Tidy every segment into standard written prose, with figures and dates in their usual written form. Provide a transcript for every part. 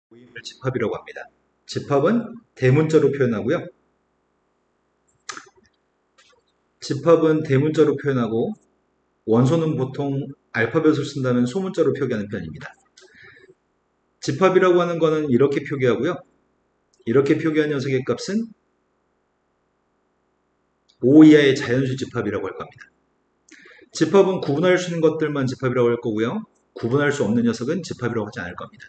모임을 집합이라고 합니다. 집합은 대문자로 표현하고요. 집합은 대문자로 표현하고 원소는 보통 알파벳을 쓴다면 소문자로 표기하는 편입니다. 집합이라고 하는 거는 이렇게 표기하고요. 이렇게 표기한 녀석의 값은 5 이하의 자연수 집합이라고 할 겁니다. 집합은 구분할 수 있는 것들만 집합이라고 할 거고요. 구분할 수 없는 녀석은 집합이라고 하지 않을 겁니다.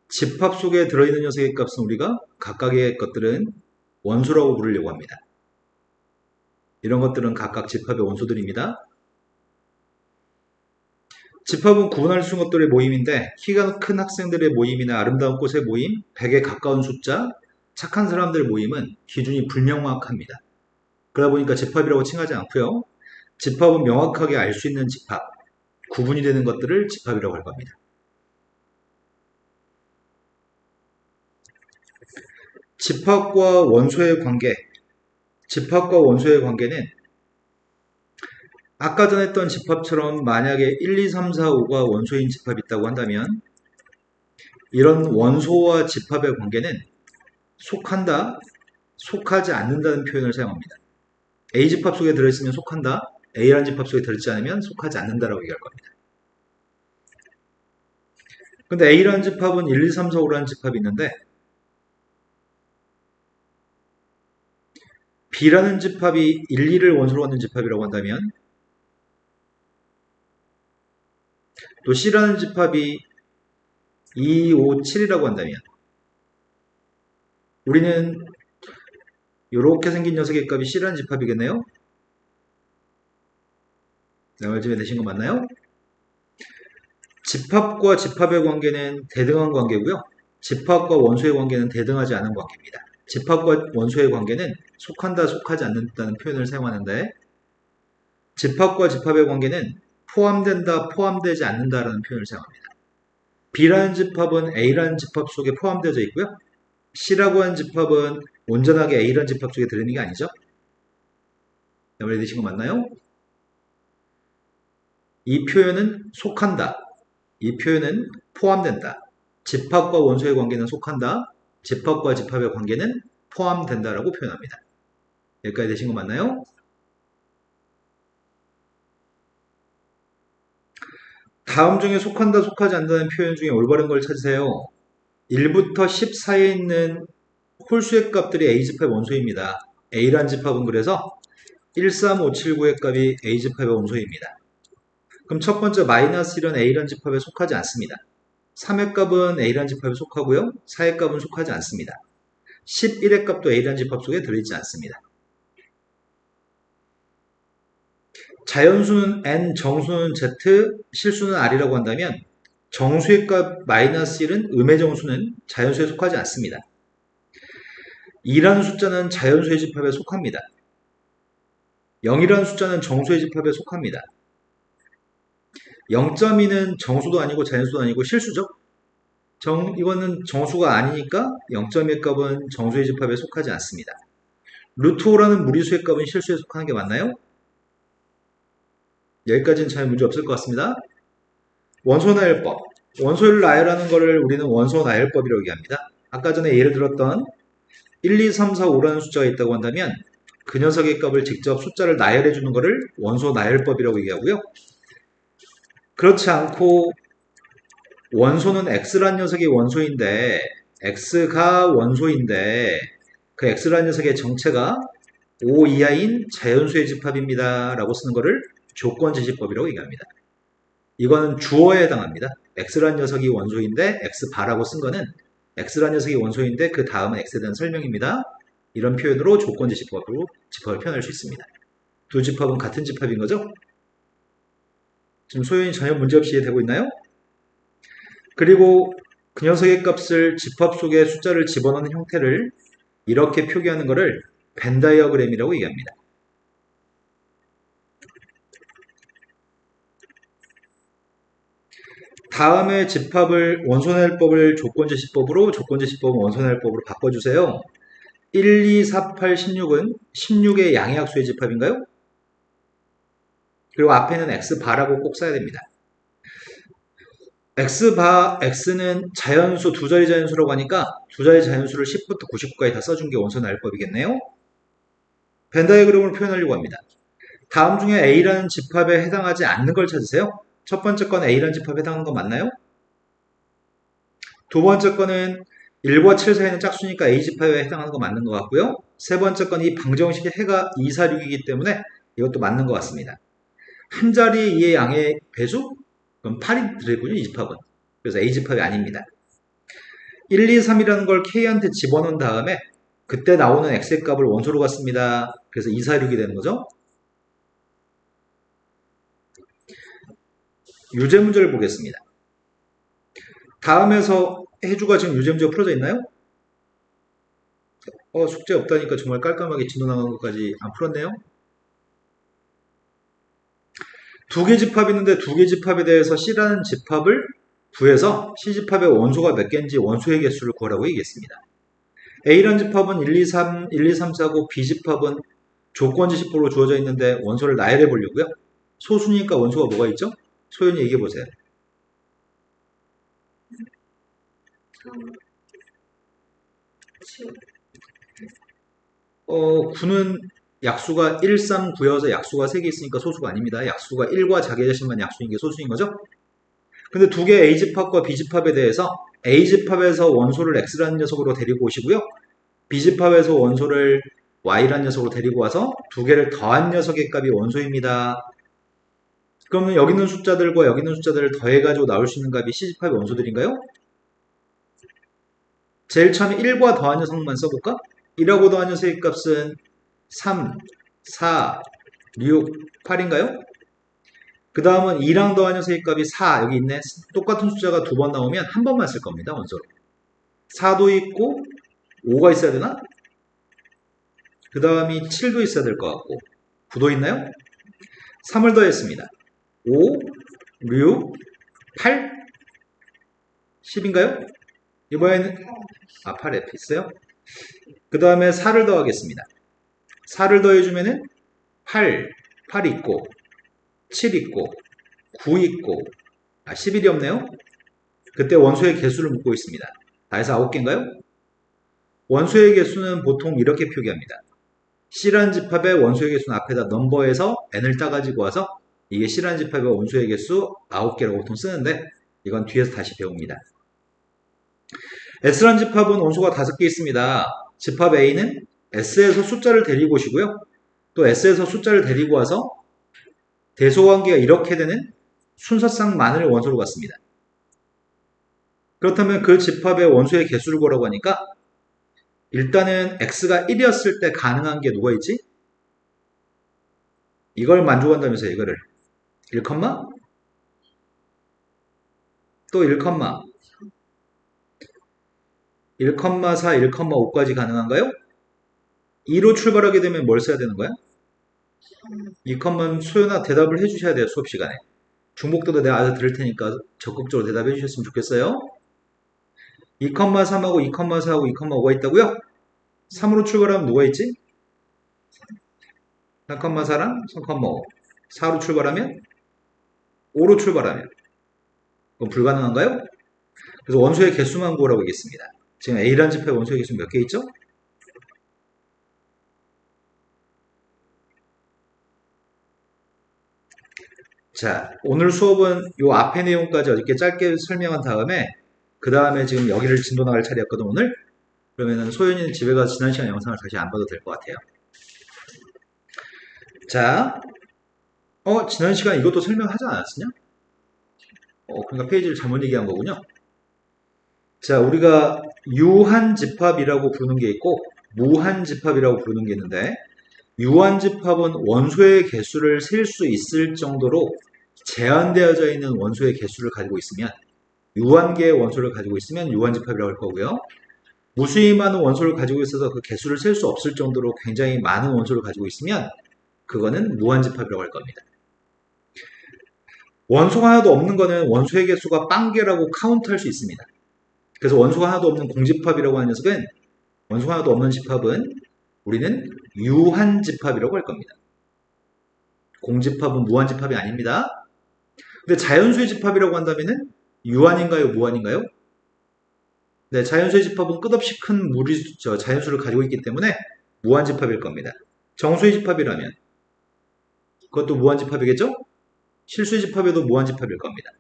집합 속에 들어있는 녀석의 값은 우리가 각각의 것들은 원소라고 부르려고 합니다. 이런 것들은 각각 집합의 원소들입니다. 집합은 구분할 수 있는 것들의 모임인데 키가 큰 학생들의 모임이나 아름다운 꽃의 모임, 100에 가까운 숫자, 착한 사람들 모임은 기준이 불명확합니다. 그러다 보니까 집합이라고 칭하지 않고요. 집합은 명확하게 알 수 있는 집합, 구분이 되는 것들을 집합이라고 할 겁니다. 집합과 원소의 관계, 집합과 원소의 관계는 아까 전에 했던 집합처럼 만약에 1, 2, 3, 4, 5가 원소인 집합이 있다고 한다면 이런 원소와 집합의 관계는 속한다, 속하지 않는다는 표현을 사용합니다. A집합 속에 들어있으면 속한다, A라는 집합 속에 들어있지 않으면 속하지 않는다라고 얘기할 겁니다. 근데 A라는 집합은 1, 2, 3, 4, 5라는 집합이 있는데 B라는 집합이 1, 2를 원소로 갖는 집합이라고 한다면 또 C라는 집합이 2, 5, 7이라고 한다면 우리는 이렇게 생긴 녀석의 값이 C라는 집합이겠네요? 내 말 좀 되신 거 맞나요? 집합과 집합의 관계는 대등한 관계고요. 집합과 원소의 관계는 대등하지 않은 관계입니다. 집합과 원소의 관계는 속한다, 속하지 않는다는 표현을 사용하는데 집합과 집합의 관계는 포함된다, 포함되지 않는다라는 표현을 사용합니다. B라는 집합은 A라는 집합 속에 포함되어 있고요. C라고 하는 집합은 온전하게 A라는 집합 속에 들어있는 게 아니죠. 여러분 되신 거 맞나요? 이 표현은 속한다. 이 표현은 포함된다. 집합과 원소의 관계는 속한다. 집합과 집합의 관계는 포함된다라고 표현합니다. 여기까지 되신 거 맞나요? 다음 중에 속한다, 속하지 않는다는 표현 중에 올바른 걸 찾으세요. 1부터 10 사이에 있는 홀수의 값들이 A집합의 원소입니다. A란 집합은 그래서 1, 3, 5, 7, 9의 값이 A집합의 원소입니다. 그럼 첫 번째 마이너스 1은 A란 집합에 속하지 않습니다. 3의 값은 A란 집합에 속하고요. 4의 값은 속하지 않습니다. 11의 값도 A란 집합 속에 들어있지 않습니다. 자연수는 N, 정수는 Z, 실수는 R이라고 한다면 정수의 값 마이너스 1은 음의 정수는 자연수에 속하지 않습니다. 2라는 숫자는 자연수의 집합에 속합니다. 0이라는 숫자는 정수의 집합에 속합니다. 0.2는 정수도 아니고 자연수도 아니고 실수죠. 이거는 정수가 아니니까 0.1 값은 정수의 집합에 속하지 않습니다. 루트 5라는 무리수의 값은 실수에 속하는 게 맞나요? 여기까지는 잘 문제 없을 것 같습니다. 원소 나열법. 원소를 나열하는 것을 우리는 원소 나열법이라고 얘기합니다. 아까 전에 예를 들었던 1, 2, 3, 4, 5라는 숫자가 있다고 한다면 그 녀석의 값을 직접 숫자를 나열해 주는 것을 원소 나열법이라고 얘기하고요. 그렇지 않고 원소는 x라는 녀석이 원소인데 x가 원소인데 그 x라는 녀석의 정체가 5 이하인 자연수의 집합입니다 라고 쓰는 것을 조건제시법이라고 얘기합니다. 이거는 주어에 해당합니다. x라는 녀석이 원소인데 x바라고 쓴 거는 x라는 녀석이 원소인데 그 다음은 x에 대한 설명입니다. 이런 표현으로 조건제시법으로 집합을 표현할 수 있습니다. 두 집합은 같은 집합인 거죠? 지금 소연이 전혀 문제없이 이해되고 있나요? 그리고 그 녀석의 값을 집합 속에 숫자를 집어넣는 형태를 이렇게 표기하는 것을 벤 다이어그램이라고 얘기합니다. 다음에 집합을 원소나열법을 조건제시법으로, 조건제시법은 원소나열법으로 바꿔주세요. 1, 2, 4, 8, 16은 16의 양의학수의 집합인가요? 그리고 앞에는 x바라고 꼭 써야 됩니다. x는 자연수, 두 자리 자연수라고 하니까 두 자리 자연수를 10부터 99까지 다 써준 게 원소 나열법이겠네요. 벤 다이어그램으로 표현하려고 합니다. 다음 중에 A라는 집합에 해당하지 않는 걸 찾으세요. 첫 번째 건 A라는 집합에 해당하는 거 맞나요? 두 번째 거는 1과 7 사이는 짝수니까 A집합에 해당하는 거 맞는 것 같고요. 세 번째 건 이 방정식의 해가 2, 4, 6이기 때문에 이것도 맞는 것 같습니다. 한 자리에 2의 양의 배수? 그럼 8이 들어있군요, 이 집합은. 그래서 A집합이 아닙니다. 1, 2, 3이라는 걸 K한테 집어넣은 다음에 그때 나오는 X의 값을 원소로 갖습니다. 그래서 2, 4, 6이 되는 거죠. 유제 문제를 보겠습니다. 다음에서 해주가 지금 유제 문제가 풀어져 있나요? 숙제 없다니까 정말 깔끔하게 진도 나간 것까지 안 풀었네요. 두 개 집합이 있는데 두 개 집합에 대해서 C라는 집합을 구해서 C집합의 원소가 몇 개인지 원소의 개수를 구하라고 얘기했습니다. A라는 집합은 1, 2, 3, 1, 2, 3, 4고 B집합은 조건지 10%로 주어져 있는데 원소를 나열해 보려고요. 소수니까 원소가 뭐가 있죠? 소연이 얘기해 보세요. 9는 약수가 1, 3, 9여서 약수가 3개 있으니까 소수가 아닙니다. 약수가 1과 자기 자신만 약수인 게 소수인 거죠. 근데 두 개의 A집합과 B집합에 대해서 A집합에서 원소를 X라는 녀석으로 데리고 오시고요. B집합에서 원소를 Y라는 녀석으로 데리고 와서 두 개를 더한 녀석의 값이 원소입니다. 그러면 여기 있는 숫자들과 여기 있는 숫자들을 더해가지고 나올 수 있는 값이 C집합의 원소들인가요? 제일 처음에 1과 더한 녀석만 써볼까? 1하고 더한 녀석의 값은 3, 4, 6, 8인가요? 그 다음은 2랑 더한 녀석의 값이 4 여기 있네. 똑같은 숫자가 두 번 나오면 한 번만 쓸 겁니다. 원소로. 4도 있고 5가 있어야 되나? 그 다음이 7도 있어야 될 것 같고 9도 있나요? 3을 더했습니다. 5, 6, 8, 10인가요? 이번에는 8F 있어요. 그 다음에 4를 더하겠습니다. 4를 더해주면은 8, 8 있고 7 있고 9 있고 11이 없네요. 그때 원소의 개수를 묻고 있습니다. 다 해서 9개인가요? 원소의 개수는 보통 이렇게 표기합니다. C라는 집합의 원소의 개수는 앞에다 넘버에서 n을 따가지고 와서 이게 C라는 집합의 원소의 개수 9개라고 보통 쓰는데 이건 뒤에서 다시 배웁니다. S라는 집합은 원소가 5개 있습니다. 집합 A는 S에서 숫자를 데리고 오시고요. 또 S에서 숫자를 데리고 와서 대소관계가 이렇게 되는 순서상만을 원소로 갖습니다. 그렇다면 그 집합의 원소의 개수를 구하라고 하니까 일단은 X가 1이었을 때 가능한 게 누가 있지? 이걸 만족한다면서요, 이거를. 1, 또 1, 1,4, 1,5까지 가능한가요? 2로 출발하게 되면 뭘 써야 되는 거야? 2컴만 소연아 대답을 해주셔야 돼요, 수업 시간에. 중복도도 내가 알아서 들을 테니까 적극적으로 대답해 주셨으면 좋겠어요. 2,3하고 2,4하고 2,5가 있다고요? 3으로 출발하면 누가 있지? 3,4랑 3,5. 4로 출발하면? 5로 출발하면? 그건 불가능한가요? 그래서 원소의 개수만 구하라고 하겠습니다. 지금 A라는 집합의 원소의 개수 몇 개 있죠? 자, 오늘 수업은 요 앞에 내용까지 어저께 짧게 설명한 다음에 그 다음에 지금 여기를 진도 나갈 차례였거든 오늘. 그러면은 소연이는 집에 가서 지난 시간 영상을 다시 안 봐도 될 것 같아요. 자, 지난 시간 이것도 설명하지 않았으냐? 그러니까 페이지를 잘못 얘기한 거군요. 자, 우리가 유한집합이라고 부르는 게 있고 무한집합이라고 부르는 게 있는데 유한집합은 원소의 개수를 셀 수 있을 정도로 제한되어져 있는 원소의 개수를 가지고 있으면 유한계의 원소를 가지고 있으면 유한집합이라고 할 거고요. 무수히 많은 원소를 가지고 있어서 그 개수를 셀 수 없을 정도로 굉장히 많은 원소를 가지고 있으면 그거는 무한집합이라고 할 겁니다. 원소가 하나도 없는 거는 원소의 개수가 빵개라고 카운트할 수 있습니다. 그래서 원소가 하나도 없는 공집합이라고 하는 녀석은 원소가 하나도 없는 집합은 우리는 유한집합이라고 할 겁니다. 공집합은 무한집합이 아닙니다. 근데 자연수의 집합이라고 한다면은 유한인가요? 무한인가요? 네, 자연수의 집합은 끝없이 큰 자연수를 가지고 있기 때문에 무한집합일 겁니다. 정수의 집합이라면 그것도 무한집합이겠죠? 실수의 집합에도 무한집합일 겁니다.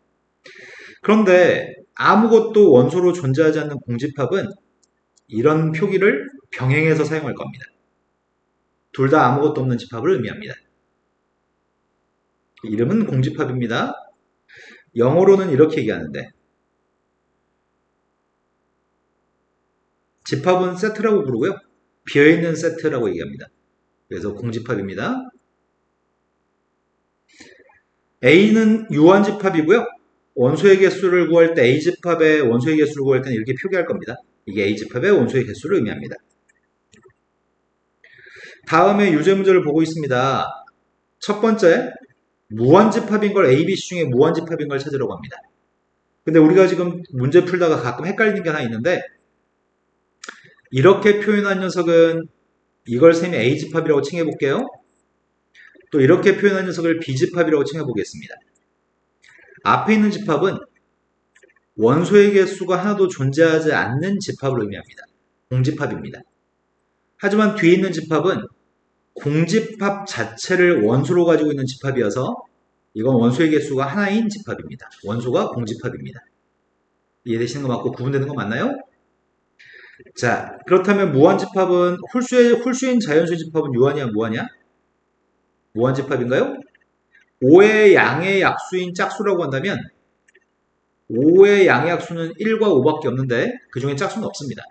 그런데 아무것도 원소로 존재하지 않는 공집합은 이런 표기를 병행해서 사용할 겁니다. 둘 다 아무것도 없는 집합을 의미합니다. 이름은 공집합입니다. 영어로는 이렇게 얘기하는데 집합은 세트라고 부르고요. 비어있는 세트라고 얘기합니다. 그래서 공집합입니다. A는 유한집합이고요. 원소의 개수를 구할 때 A집합의 원소의 개수를 구할 때는 이렇게 표기할 겁니다. 이게 A집합의 원소의 개수를 의미합니다. 다음에 유제 문제를 보고 있습니다. 첫 번째, 무한집합인 걸 ABC 중에 무한집합인 걸 찾으려고 합니다. 근데 우리가 지금 문제 풀다가 가끔 헷갈리는 게 하나 있는데 이렇게 표현한 녀석은 이걸 셈이 A집합이라고 칭해 볼게요. 또 이렇게 표현한 녀석을 B집합이라고 칭해 보겠습니다. 앞에 있는 집합은 원소의 개수가 하나도 존재하지 않는 집합을 의미합니다. 공집합입니다. 하지만 뒤에 있는 집합은 공집합 자체를 원소로 가지고 있는 집합이어서 이건 원소의 개수가 하나인 집합입니다. 원소가 공집합입니다. 이해되시는 거 맞고 구분되는 거 맞나요? 자, 그렇다면 무한집합은 홀수인 자연수의 집합은 유한이야 무한이야? 무한집합인가요? 5의 양의 약수인 짝수라고 한다면 5의 양의 약수는 1과 5밖에 없는데 그 중에 짝수는 없습니다.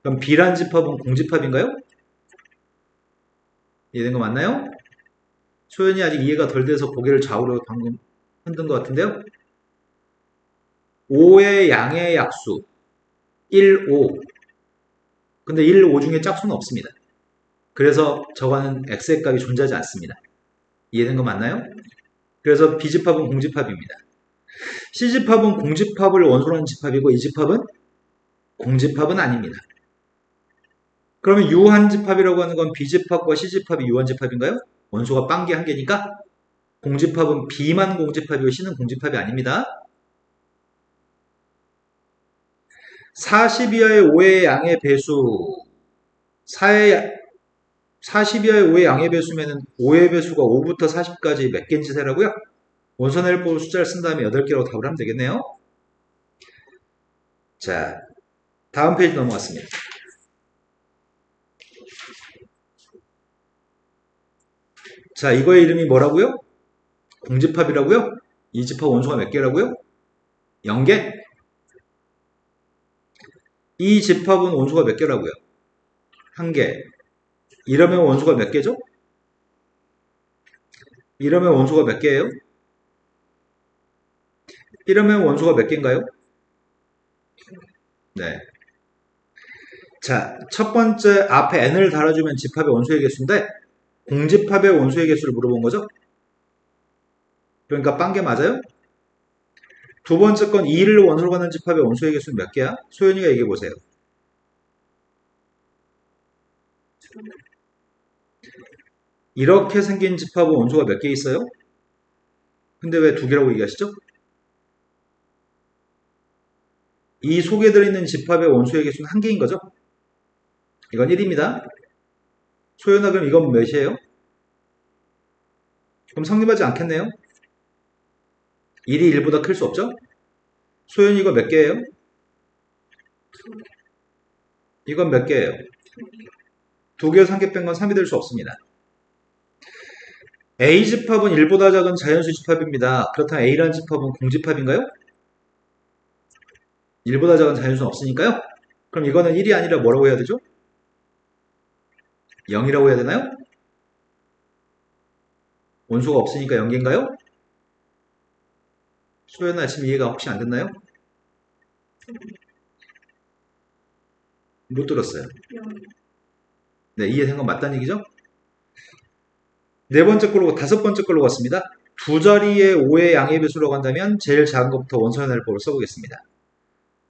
그럼 B란 집합은 공집합인가요? 이해된 거 맞나요? 소연이 아직 이해가 덜 돼서 고개를 좌우로 방금 흔든 것 같은데요. 5의 양의 약수 1, 5 근데 1, 5 중에 짝수는 없습니다. 그래서 저거는 x의 값이 존재하지 않습니다. 이해된 거 맞나요? 그래서 B집합은 공집합입니다. C집합은 공집합을 원소로 하는 집합이고 이 집합은 공집합은 아닙니다. 그러면 유한집합이라고 하는 건 B집합과 C집합이 유한집합인가요? 원소가 빵개 한 개니까 공집합은 B만 공집합이고 C는 공집합이 아닙니다. 40 이하의 5의 양의 배수 40 이하의 5의 양의 배수면 5의 배수가 5부터 40까지 몇 개인지 세라고요? 원소해법으로 숫자를 쓴 다음에 8개라고 답을 하면 되겠네요. 자, 다음 페이지 넘어갔습니다. 자, 이거의 이름이 뭐라고요? 공집합이라고요? 이 집합 원소가 몇 개라고요? 0개? 이 집합은 원소가 몇 개라고요? 1개. 이러면 원소가 몇 개죠? 이러면 원소가 몇 개예요? 이러면 원소가 몇 개인가요? 네. 자, 첫 번째 앞에 n을 달아주면 집합의 원소의 개수인데 공집합의 원소의 개수를 물어본 거죠? 그러니까 빵개 맞아요? 두 번째 건 2를 원소로 가는 집합의 원소의 개수는 몇 개야? 소연이가 얘기해 보세요. 이렇게 생긴 집합은 원소가 몇 개 있어요? 근데 왜 2개라고 얘기하시죠? 이 속에 들어있는 집합의 원소의 개수는 1개인 거죠? 이건 1입니다. 소연아 그럼 이건 몇이에요? 그럼 성립하지 않겠네요? 1이 1보다 클 수 없죠? 소연이 이거 몇 개예요? 이건 몇 개예요? 2개에서 1개 뺀 건 3이 될 수 없습니다. A집합은 1보다 작은 자연수 집합입니다. 그렇다면 A라는 집합은 공집합인가요? 1보다 작은 자연수는 없으니까요. 그럼 이거는 1이 아니라 뭐라고 해야 되죠? 0이라고 해야 되나요? 원소가 없으니까 0개인가요? 소연아 지금 이해가 혹시 안 됐나요? 못 들었어요. 네, 이해된 건 맞다는 얘기죠? 네 번째 걸로, 다섯 번째 걸로 갔습니다. 두 자리의 5의 양의 배수라고 한다면 제일 작은 것부터 원소해낼법을 써보겠습니다.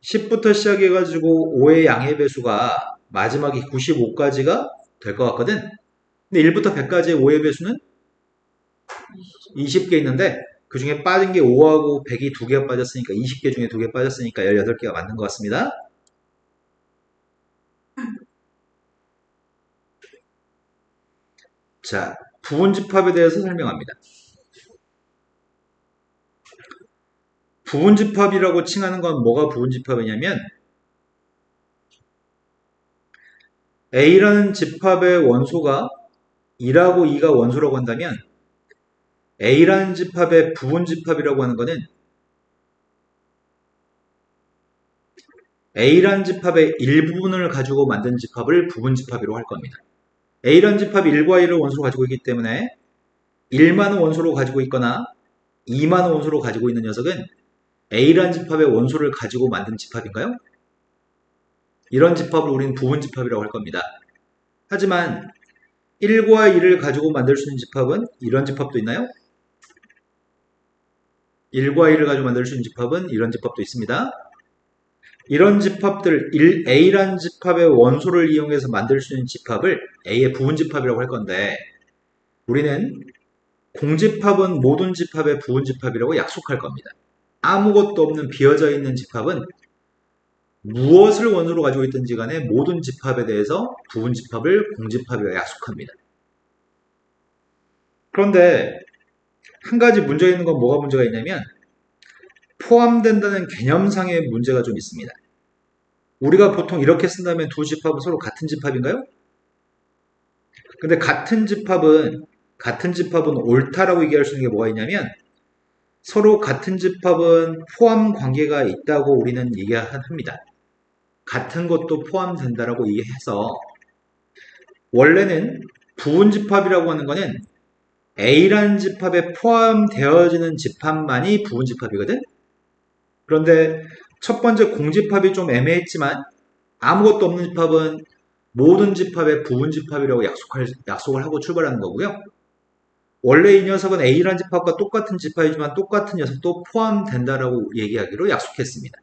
10부터 시작해가지고 5의 양의 배수가 마지막이 95까지가 될 것 같거든? 근데 1부터 100까지의 5의 배수는 20개 있는데 그 중에 빠진 게 5하고 100이 2개가 빠졌으니까 20개 중에 2개 빠졌으니까 18개가 맞는 것 같습니다. 자, 부분집합에 대해서 설명합니다. 부분집합이라고 칭하는 건 뭐가 부분집합이냐면 A라는 집합의 원소가 1하고 2가 원소라고 한다면 A라는 집합의 부분집합이라고 하는 것은 A라는 집합의 일부분을 가지고 만든 집합을 부분집합이라고 할 겁니다. A라는 집합이 1과 1을 원소로 가지고 있기 때문에 1만 원소로 가지고 있거나 2만 원소로 가지고 있는 녀석은 A라는 집합의 원소를 가지고 만든 집합인가요? 이런 집합을 우리는 부분집합이라고 할 겁니다. 하지만 1과 1을 가지고 만들 수 있는 집합은 이런 집합도 있나요? 1과 1을 가지고 만들 수 있는 집합은 이런 집합도 있습니다. 이런 집합들, A라는 집합의 원소를 이용해서 만들 수 있는 집합을 A의 부분집합이라고 할 건데 우리는 공집합은 모든 집합의 부분집합이라고 약속할 겁니다. 아무것도 없는 비어져 있는 집합은 무엇을 원소로 가지고 있든지 간에 모든 집합에 대해서 부분집합을 공집합이라고 약속합니다. 그런데 한 가지 문제 있는 건 뭐가 문제가 있냐면 포함된다는 개념상의 문제가 좀 있습니다. 우리가 보통 이렇게 쓴다면 두 집합은 서로 같은 집합인가요? 근데 같은 집합은 옳다라고 얘기할 수 있는 게 뭐가 있냐면 서로 같은 집합은 포함 관계가 있다고 우리는 얘기합니다. 같은 것도 포함된다라고 얘기해서 원래는 부분집합이라고 하는 거는 A라는 집합에 포함되어지는 집합만이 부분집합이거든? 그런데 첫 번째 공집합이 좀 애매했지만 아무것도 없는 집합은 모든 집합의 부분집합이라고 약속을 하고 출발하는 거고요. 원래 이 녀석은 A라는 집합과 똑같은 집합이지만 똑같은 녀석도 포함된다라고 얘기하기로 약속했습니다.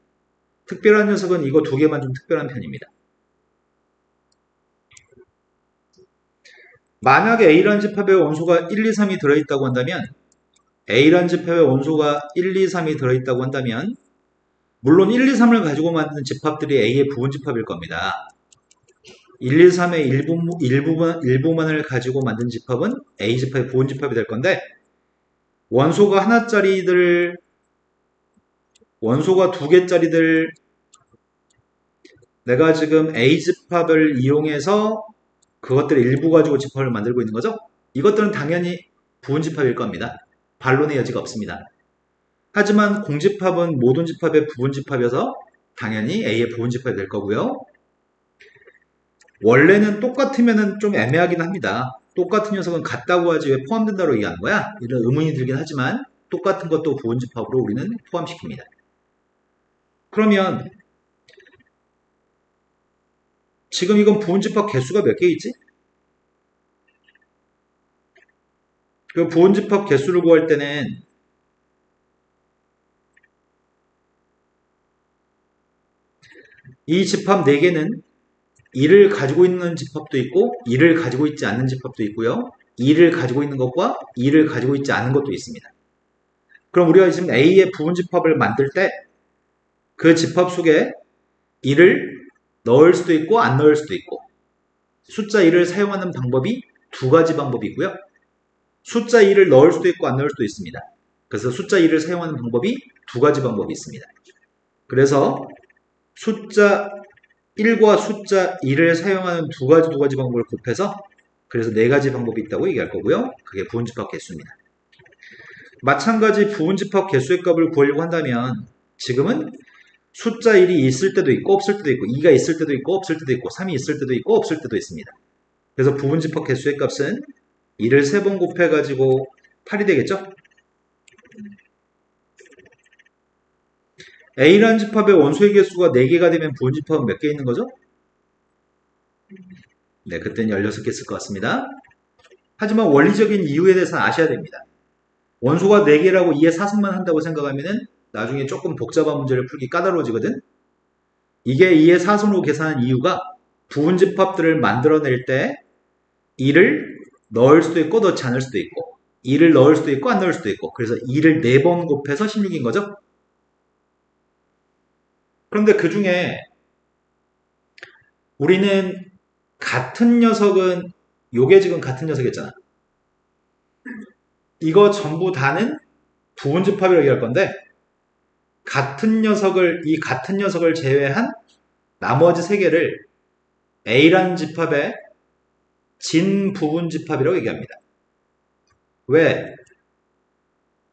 특별한 녀석은 이거 두 개만 좀 특별한 편입니다. 만약에 A라는 집합의 원소가 1, 2, 3이 들어있다고 한다면 A라는 집합의 원소가 1, 2, 3이 들어있다고 한다면 물론 1, 2, 3을 가지고 만드는 집합들이 A의 부분집합일 겁니다. 1, 2, 3의 일부만을 가지고 만든 집합은 A 집합의 부분집합이 될 건데 원소가 하나짜리들, 원소가 두 개짜리들 내가 지금 A 집합을 이용해서 그것들의 일부 가지고 집합을 만들고 있는 거죠? 이것들은 당연히 부분집합일 겁니다. 반론의 여지가 없습니다. 하지만 공집합은 모든 집합의 부분집합이어서 당연히 A의 부분집합이 될 거고요. 원래는 똑같으면 좀 애매하긴 합니다. 똑같은 녀석은 같다고 하지 왜 포함된다고 얘기하는 거야? 이런 의문이 들긴 하지만 똑같은 것도 부분집합으로 우리는 포함시킵니다. 그러면 지금 이건 부분집합 개수가 몇 개 있지? 그 부분집합 개수를 구할 때는 이 집합 4개는 2를 가지고 있는 집합도 있고 2를 가지고 있지 않는 집합도 있고요. 2를 가지고 있는 것과 2를 가지고 있지 않은 것도 있습니다. 그럼 우리가 지금 A의 부분집합을 만들 때 그 집합 속에 2를 넣을 수도 있고 안 넣을 수도 있고 숫자 2를 사용하는 방법이 두 가지 방법이 있고요. 숫자 2를 넣을 수도 있고 안 넣을 수도 있습니다. 그래서 숫자 2를 사용하는 방법이 두 가지 방법이 있습니다. 그래서 숫자 1과 숫자 2를 사용하는 두 가지 방법을 곱해서 그래서 4가지 방법이 있다고 얘기할 거고요. 그게 부분집합 개수입니다. 마찬가지 부분집합 개수의 값을 구하려고 한다면 지금은 숫자 1이 있을 때도 있고 없을 때도 있고 2가 있을 때도 있고 없을 때도 있고 3이 있을 때도 있고 없을 때도 있습니다. 그래서 부분집합 개수의 값은 2를 3번 곱해가지고 8이 되겠죠? A라는 집합의 원소의 개수가 4개가 되면 부분집합은 몇 개 있는 거죠? 네, 그때는 16개 쓸 것 같습니다. 하지만 원리적인 이유에 대해서는 아셔야 됩니다. 원소가 4개라고 2의 사승만 한다고 생각하면은 나중에 조금 복잡한 문제를 풀기 까다로워지거든? 이게 2의 사승으로 계산한 이유가 부분집합들을 만들어낼 때 2를 넣을 수도 있고 넣지 않을 수도 있고 2를 넣을 수도 있고 안 넣을 수도 있고 그래서 2를 4번 곱해서 16인 거죠. 그런데 그 중에 우리는 같은 녀석은 요게 지금 같은 녀석이었잖아. 이거 전부 다는 부분집합이라고 얘기할 건데 이 같은 녀석을 제외한 나머지 세 개를 A라는 집합의 진부분집합이라고 얘기합니다. 왜?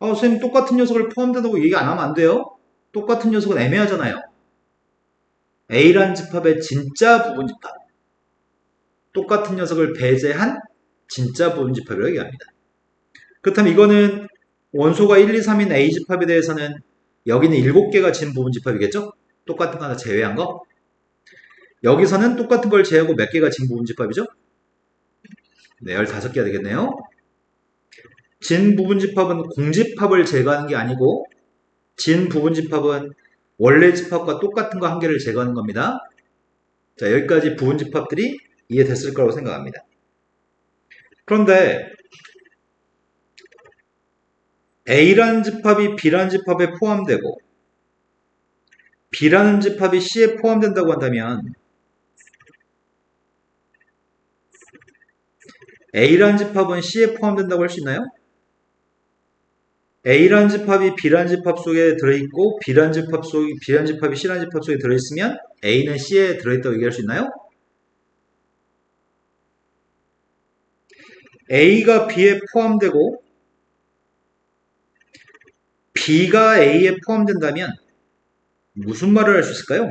선생님 똑같은 녀석을 포함된다고 얘기 안 하면 안 돼요? 똑같은 녀석은 애매하잖아요. A라는 집합의 진짜 부분집합. 똑같은 녀석을 배제한 진짜 부분집합이라고 얘기합니다. 그렇다면 이거는 원소가 1, 2, 3인 A집합에 대해서는 여기는 7개가 진부분집합이겠죠? 똑같은 거 하나 제외한 거. 여기서는 똑같은 걸 제외하고 몇 개가 진부분집합이죠? 네, 15개가 되겠네요. 진부분집합은 공집합을 제거하는 게 아니고 진부분집합은 원래 집합과 똑같은 거 한 개를 제거하는 겁니다. 자, 여기까지 부분집합들이 이해됐을 거라고 생각합니다. 그런데 A라는 집합이 B라는 집합에 포함되고 B라는 집합이 C에 포함된다고 한다면 A라는 집합은 C에 포함된다고 할 수 있나요? A라는 집합이 B라는 집합 속에 들어있고 B라는 집합이 C라는 집합 속에 들어있으면 A는 C에 들어있다고 얘기할 수 있나요? A가 B에 포함되고 B가 A에 포함된다면 무슨 말을 할 수 있을까요?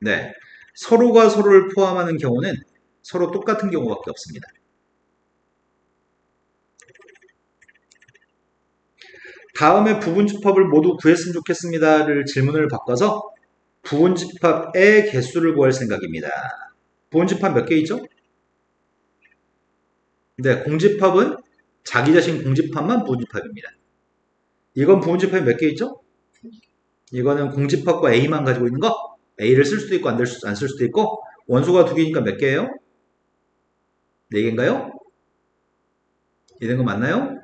네, 서로가 서로를 포함하는 경우는 서로 똑같은 경우밖에 없습니다. 다음에 부분집합을 모두 구했으면 좋겠습니다를 질문을 바꿔서 부분집합의 개수를 구할 생각입니다. 부분집합 몇 개 있죠? 네, 공집합은 자기 자신 공집합만 부분집합입니다. 이건 부분집합이 몇 개 있죠? 이거는 공집합과 A만 가지고 있는 거. A를 쓸 수도 있고 안 쓸 수도 있고 원소가 2개니까 몇 개예요? 4개인가요? 이런 거 맞나요?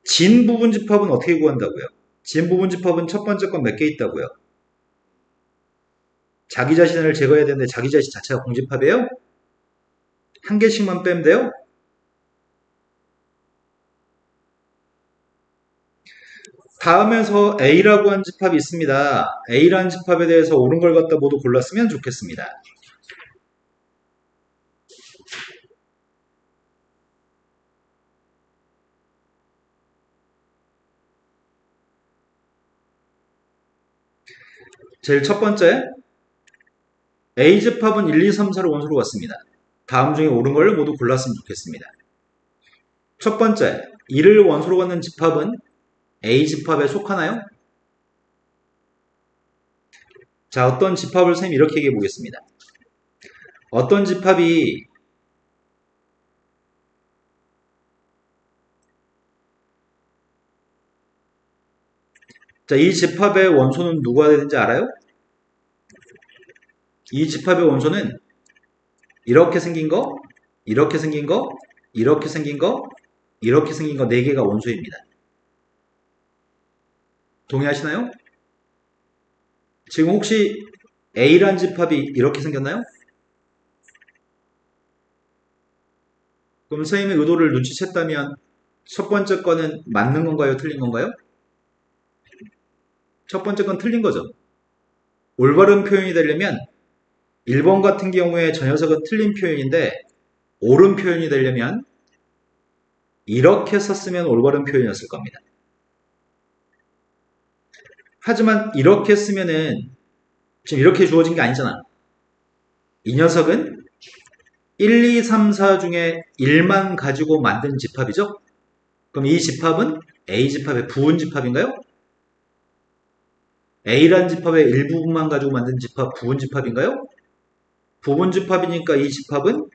진부분집합은 어떻게 구한다고요? 진부분집합은 첫 번째 건 몇 개 있다고요? 자기 자신을 제거해야 되는데 자기 자신 자체가 공집합이에요? 한 개씩만 빼면 돼요? 다음에서 A라고 한 집합이 있습니다. A라는 집합에 대해서 옳은 걸 갖다 모두 골랐으면 좋겠습니다. 제일 첫 번째, A집합은 1, 2, 3, 4로 원소로 왔습니다. 다음 중에 옳은 걸 모두 골랐으면 좋겠습니다. 첫 번째, 2를 원소로 갖는 집합은 A집합에 속하나요? 자, 어떤 집합을 선생님이 이렇게 얘기해 보겠습니다. 어떤 집합이 자, 이 집합의 원소는 누가 되는지 알아요? 이 집합의 원소는 이렇게 생긴 거, 이렇게 생긴 거, 이렇게 생긴 거, 이렇게 생긴 거 4개가 원소입니다. 동의하시나요? 지금 혹시 A란 집합이 이렇게 생겼나요? 그럼 선생님의 의도를 눈치챘다면 첫 번째 거는 맞는 건가요? 틀린 건가요? 첫 번째 건 틀린 거죠. 올바른 표현이 되려면 1번 같은 경우에 저 녀석은 틀린 표현인데 옳은 표현이 되려면 이렇게 썼으면 올바른 표현이었을 겁니다. 하지만 이렇게 쓰면은 지금 이렇게 주어진 게 아니잖아. 이 녀석은 1, 2, 3, 4 중에 1만 가지고 만든 집합이죠? 그럼 이 집합은 A집합의 부분집합인가요? A란 집합의 일부분만 가지고 만든 집합 부분집합인가요? 부분집합이니까 이 집합은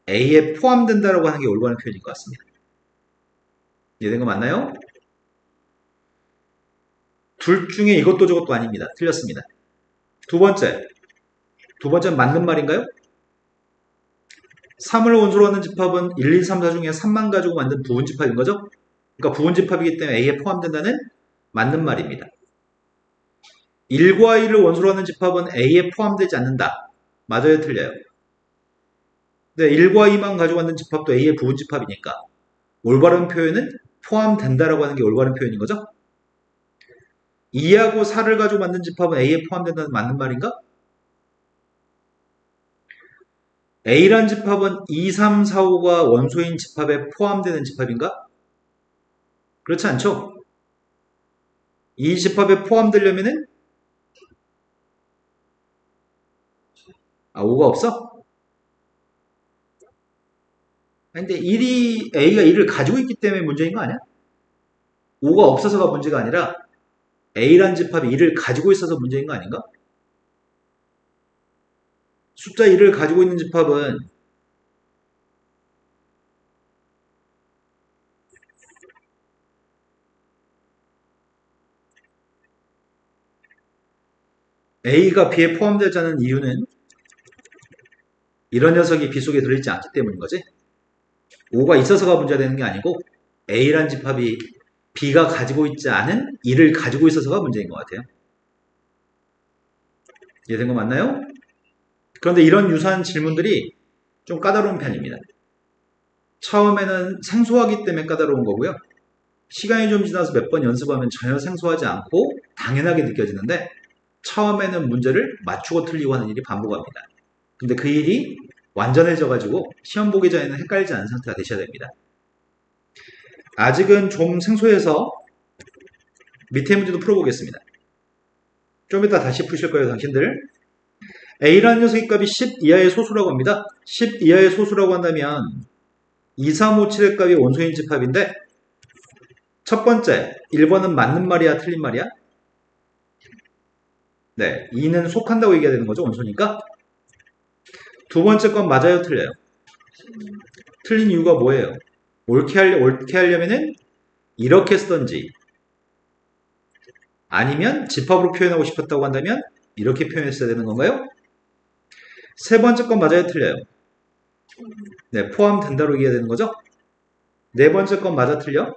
A에 포함된다라고 하는 게 올바른 표현일 것 같습니다. 이해된 거 맞나요? 둘 중에 이것도 저것도 아닙니다. 틀렸습니다. 두 번째는 맞는 말인가요? 3을 원소로 하는 집합은 1, 2, 3, 4 중에 3만 가지고 만든 부분집합인 거죠? 그러니까 부분집합이기 때문에 A에 포함된다는 맞는 말입니다. 1과 2를 원소로 하는 집합은 A에 포함되지 않는다. 맞아요, 틀려요? 네, 1과 2만 가지고 만든 집합도 A의 부분집합이니까 올바른 표현은 포함된다라고 하는 게 올바른 표현인 거죠? 2하고 4를 가지고 만든 집합은 A에 포함된다는 맞는 말인가? A란 집합은 2, 3, 4, 5가 원소인 집합에 포함되는 집합인가? 그렇지 않죠? 이 집합에 포함되려면은 5가 없어? 근데 A가 1을 가지고 있기 때문에 문제인 거 아니야? 5가 없어서가 문제가 아니라 A란 집합이 1을 가지고 있어서 문제인 거 아닌가? 숫자 1을 가지고 있는 집합은 A가 B에 포함되지 않은 이유는 이런 녀석이 B 속에 들어있지 않기 때문인 거지. 5가 있어서가 문제가 되는 게 아니고 A란 집합이 B가 가지고 있지 않은 1을 가지고 있어서가 문제인 것 같아요. 이해된 거 맞나요? 그런데 이런 유사한 질문들이 좀 까다로운 편입니다. 처음에는 생소하기 때문에 까다로운 거고요. 시간이 좀 지나서 몇 번 연습하면 전혀 생소하지 않고 당연하게 느껴지는데 처음에는 문제를 맞추고 틀리고 하는 일이 반복합니다. 근데 그 일이 완전해져가지고 시험 보기 전에는 헷갈리지 않은 상태가 되셔야 됩니다. 아직은 좀 생소해서 밑에 문제도 풀어보겠습니다. 좀 이따 다시 푸실 거예요, 당신들. A라는 녀석의 값이 10 이하의 소수라고 합니다. 10 이하의 소수라고 한다면 2, 3, 5, 7의 값이 원소인 집합인데 첫 번째, 1번은 맞는 말이야, 틀린 말이야? 네, 2는 속한다고 얘기해야 되는 거죠, 원소니까. 두 번째 건 맞아요, 틀려요? 틀린 이유가 뭐예요? 옳게 하려면은 이렇게 쓰던지 아니면 집합으로 표현하고 싶었다고 한다면 이렇게 표현했어야 되는 건가요? 세 번째 건 맞아요, 틀려요? 네, 포함된다로 얘기해야 되는 거죠? 네 번째 건 맞아, 틀려?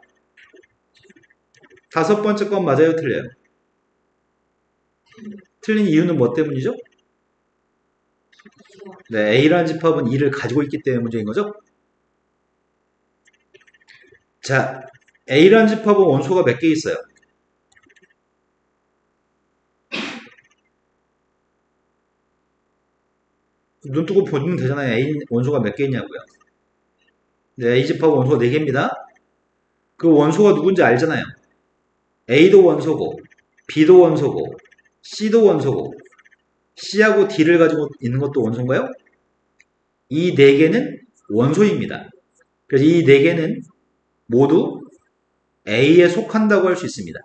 다섯 번째 건 맞아요, 틀려요? 틀린 이유는 뭐 때문이죠? 네, A라는 집합은 2를 가지고 있기 때문에 문제인 거죠? 자, A라는 집합은 원소가 몇 개 있어요? 눈 뜨고 보면 되잖아요. A 원소가 몇 개 있냐고요. 네, A 집합 원소가 4개입니다. 그 원소가 누군지 알잖아요. A도 원소고, B도 원소고, C도 원소고, C하고 D를 가지고 있는 것도 원소인가요? 이 4개는 원소입니다. 그래서 이 4개는 모두 A에 속한다고 할 수 있습니다.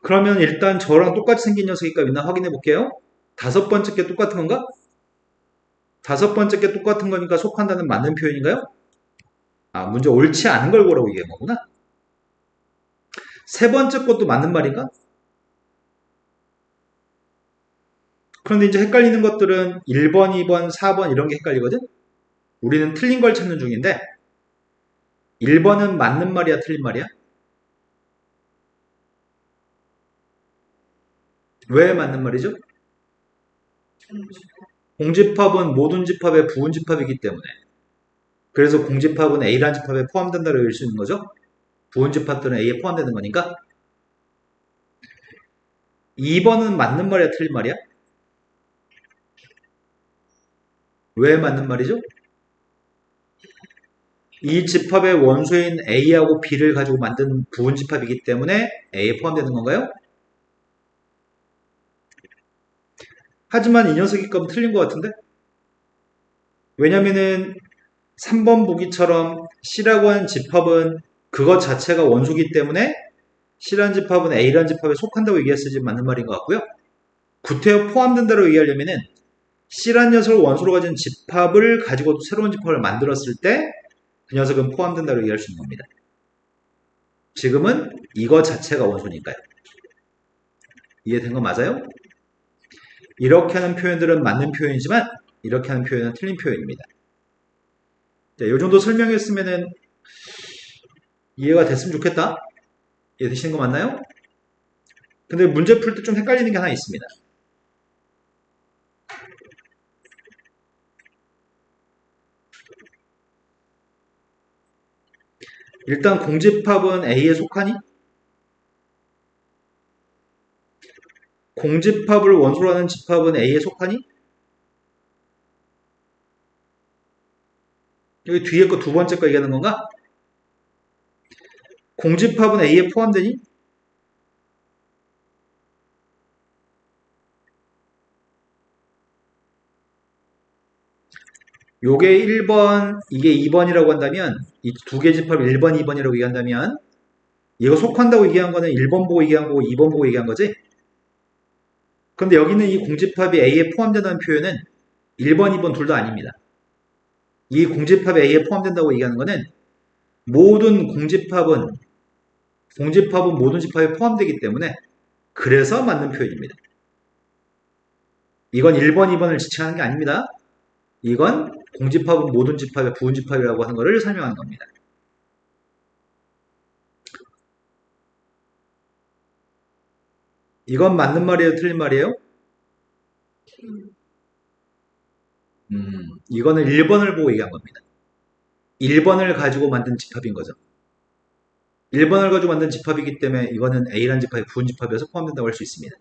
그러면 일단 저랑 똑같이 생긴 녀석이 있나 확인해 볼게요. 다섯 번째 게 똑같은 건가? 다섯 번째 게 똑같은 거니까 속한다는 맞는 표현인가요? 아, 문제 옳지 않은 걸 보라고 얘기한 거구나. 세 번째 것도 맞는 말인가? 그런데 이제 헷갈리는 것들은 1번, 2번, 4번 이런 게 헷갈리거든? 우리는 틀린 걸 찾는 중인데 1번은 맞는 말이야, 틀린 말이야? 왜 맞는 말이죠? 공집합은 모든 집합의 부분집합이기 때문에 그래서 공집합은 A라는 집합에 포함된다고 읽을 수 있는 거죠? 부분집합들은 A에 포함되는 거니까 2번은 맞는 말이야, 틀린 말이야? 왜 맞는 말이죠? 이 집합의 원소인 A하고 B를 가지고 만든 부분집합이기 때문에 A에 포함되는 건가요? 하지만 이 녀석의 값은 틀린 것 같은데? 왜냐면은 3번 보기처럼 C라고 하는 집합은 그것 자체가 원소기 때문에 C라는 집합은 A라는 집합에 속한다고 얘기했을지 맞는 말인 것 같고요. 구태여 포함된다고 얘기하려면은 C라는 녀석을 원소로 가진 집합을 가지고도 새로운 집합을 만들었을 때 그 녀석은 포함된다고 얘기할 수 있는 겁니다. 지금은 이거 자체가 원소니까요. 이해된 거 맞아요? 이렇게 하는 표현들은 맞는 표현이지만 이렇게 하는 표현은 틀린 표현입니다. 자, 이 정도 설명했으면은 이해가 됐으면 좋겠다. 이해되시는 거 맞나요? 근데 문제 풀 때 좀 헷갈리는 게 하나 있습니다. 일단 공집합은 A에 속하니? 공집합을 원소로 하는 집합은 A에 속하니? 여기 뒤에 거 두 번째 거 얘기하는 건가? 공집합은 A에 포함되니? 요게 1번, 이게 2번이라고 한다면 이 두 개 집합 1번, 2번이라고 얘기한다면 이거 속한다고 얘기한 거는 1번 보고 얘기한 거고 2번 보고 얘기한 거지? 근데 여기는 이 공집합이 A에 포함된다는 표현은 1번, 2번 둘 다 아닙니다. 이 공집합이 A에 포함된다고 얘기하는 거는 모든 공집합은 모든 집합에 포함되기 때문에 그래서 맞는 표현입니다. 이건 1번, 2번을 지칭하는 게 아닙니다. 이건 공집합은 모든 집합의 부분집합이라고 하는 것을 설명하는 겁니다. 이건 맞는 말이에요? 틀린 말이에요? 이거는 1번을 보고 얘기한 겁니다. 1번을 가지고 만든 집합인 거죠. 1번을 가지고 만든 집합이기 때문에 이거는 A라는 집합이 부분집합에서 포함된다고 할 수 있습니다.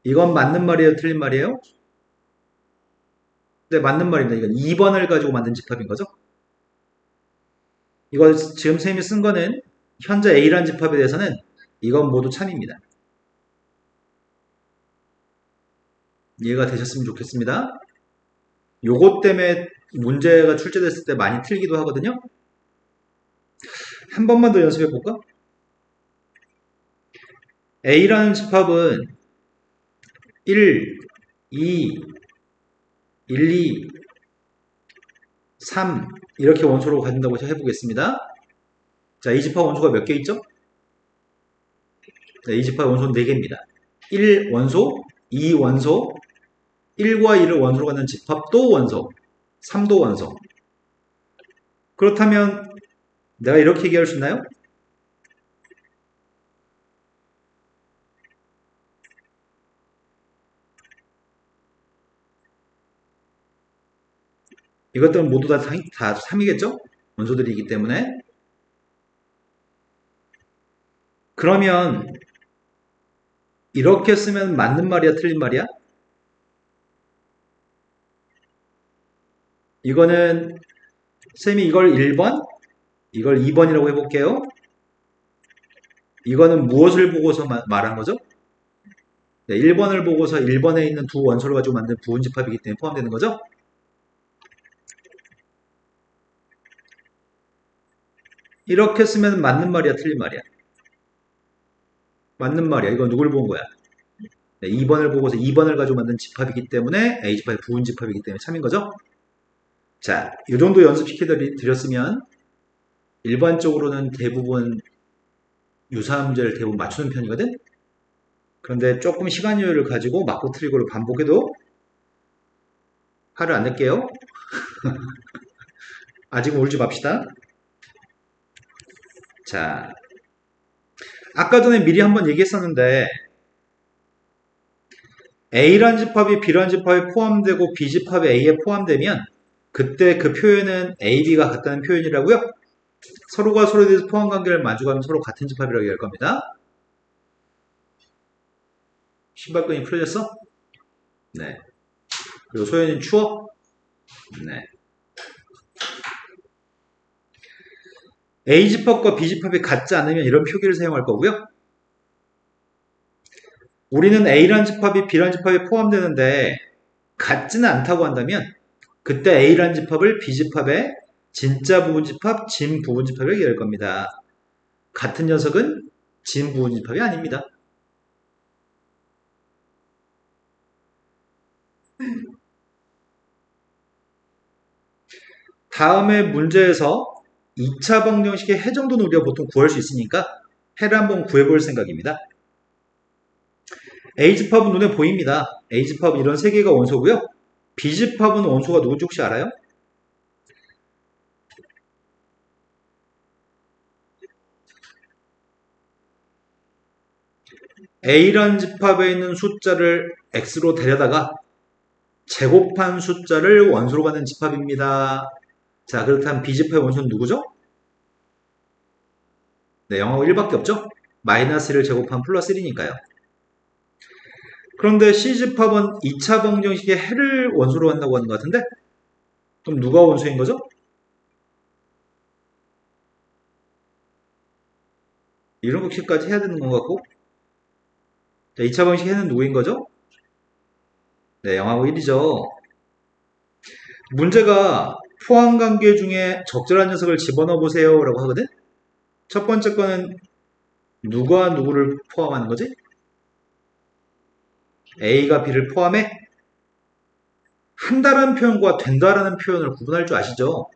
이건 맞는 말이에요? 틀린 말이에요? 네, 맞는 말입니다. 이건 2번을 가지고 만든 집합인 거죠. 이거 지금 선생님이 쓴 거는 현재 A라는 집합에 대해서는 이건 모두 참입니다. 이해가 되셨으면 좋겠습니다. 요것 때문에 문제가 출제됐을 때 많이 틀리기도 하거든요. 한 번만 더 연습해 볼까? A라는 집합은 1, 2, 1, 2, 3 이렇게 원소로 가진다고 해보겠습니다. 자, 이 집합 원소가 몇 개 있죠? 자, 이 집합 원소는 4개입니다. 1 원소, 2 원소, 1과 2를 원소로 갖는 집합도 원소, 3도 원소. 그렇다면 내가 이렇게 얘기할 수 있나요? 이것들은 모두 다 3이겠죠? 원소들이기 때문에. 그러면 이렇게 쓰면 맞는 말이야, 틀린 말이야? 이거는 쌤이 이걸 1번, 이걸 2번이라고 해볼게요. 이거는 무엇을 보고서 말한 거죠? 네, 1번을 보고서 1번에 있는 두 원소를 가지고 만든 부분집합이기 때문에 포함되는 거죠? 이렇게 쓰면 맞는 말이야, 틀린 말이야? 맞는 말이야. 이건 누굴 본 거야? 네, 2번을 보고서 2번을 가지고 만든 집합이기 때문에 A집합이 부분집합이기 때문에 참인 거죠? 자, 이 정도 연습시켜 드렸으면 일반적으로는 대부분 유사한 문제를 대부분 맞추는 편이거든? 그런데 조금 시간 여유를 가지고 맞고 틀리고를 반복해도 화를 안 낼게요. 아직은 울지 맙시다. 자, 아까 전에 미리 한번 얘기했었는데 A란 집합이 B란 집합에 포함되고 B집합이 A에 포함되면 그때 그 표현은 A, B가 같다는 표현이라고요. 서로가 서로에 대해서 포함관계를 만족하면 서로 같은 집합이라고 얘기할 겁니다. 신발끈이 풀어졌어? 네. 그리고 소연이 추워? 네. A집합과 B집합이 같지 않으면 이런 표기를 사용할 거고요. 우리는 A란 집합이 B란 집합에 포함되는데 같지는 않다고 한다면 그때 A란 집합을 B집합의 진짜 부분집합, 진 부분집합이라고 얘기할 겁니다. 같은 녀석은 진 부분집합이 아닙니다. 다음에 문제에서 2차 방정식의 해 정도는 우리가 보통 구할 수 있으니까 해를 한번 구해볼 생각입니다. A집합은 눈에 보입니다. A집합은 이런 세 개가 원소고요. B집합은 원소가 누군지 혹시 알아요? A란 집합에 있는 숫자를 X로 데려다가 제곱한 숫자를 원소로 가는 집합입니다. 자, 그렇다면 B집합의 원소는 누구죠? 네, 0하고 1밖에 없죠? 마이너스 1을 제곱한 플러스 1이니까요. 그런데 C집합은 2차 방정식의 해를 원소로 한다고 하는 것 같은데? 그럼 누가 원소인 거죠? 이런 것까지 해야 되는 것 같고. 자, 2차 방정식 해는 누구인 거죠? 네, 0하고 1이죠. 문제가 포함관계 중에 적절한 녀석을 집어넣어 보세요 라고 하거든? 첫 번째 거는 누가 누구를 포함하는 거지? A가 B를 포함해? 한다라는 표현과 된다라는 표현을 구분할 줄 아시죠?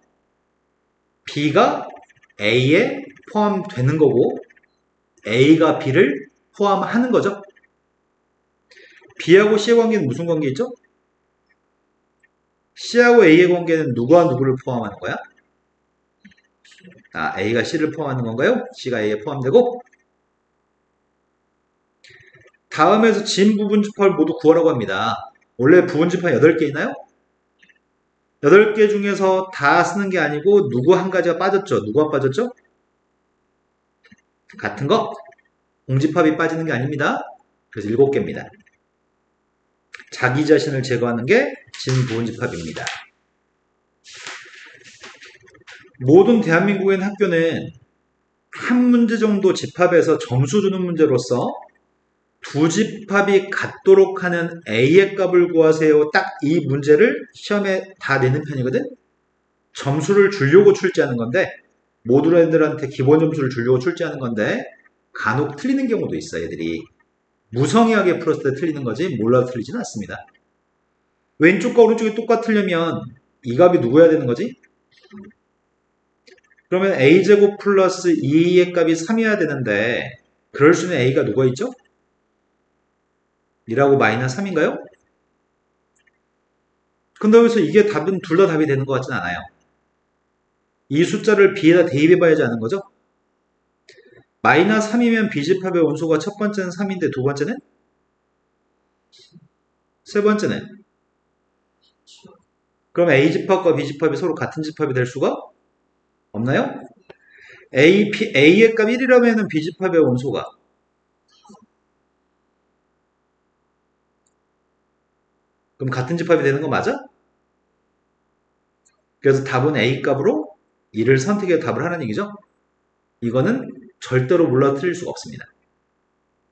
B가 A에 포함되는 거고 A가 B를 포함하는 거죠. B하고 C의 관계는 무슨 관계 있죠? C하고 A의 관계는 누가 누구를 포함하는 거야? 아, A가 C를 포함하는 건가요? C가 A에 포함되고 다음에서 진 부분집합을 모두 구하라고 합니다. 원래 부분집합 8개 있나요? 8개 중에서 다 쓰는 게 아니고 누구 한 가지가 빠졌죠? 누가 빠졌죠? 같은 거? 공집합이 빠지는 게 아닙니다. 그래서 7개입니다. 자기 자신을 제거하는 게 진부분집합입니다. 모든 대한민국의 학교는 한 문제 정도 집합에서 점수 주는 문제로서 두 집합이 같도록 하는 A의 값을 구하세요. 딱 이 문제를 시험에 다 내는 편이거든. 점수를 주려고 출제하는 건데 모든 애들한테 기본 점수를 주려고 출제하는 건데 간혹 틀리는 경우도 있어 애들이. 무성의하게 풀었을 때 틀리는 거지 몰라도 틀리지는 않습니다. 왼쪽과 오른쪽이 똑같으려면 이 값이 누구여야 되는 거지? 그러면 a제곱 플러스 2의 값이 3이어야 되는데 그럴 수 있는 a가 누가 있죠? 2라고 마이너스 3인가요? 근데 여기서 이게 답은 둘 다 답이 되는 것 같진 않아요. 이 숫자를 b에다 대입해 봐야지 하는 거죠? 마이너스 3이면 b집합의 원소가 첫 번째는 3인데 두 번째는? 세 번째는? 그럼 a집합과 b집합이 서로 같은 집합이 될 수가 없나요? A의 값 1이라면 b집합의 원소가 그럼 같은 집합이 되는 거 맞아? 그래서 답은 A 값으로 2를 선택해 답을 하는 얘기죠. 이거는 절대로 몰라 틀릴 수가 없습니다.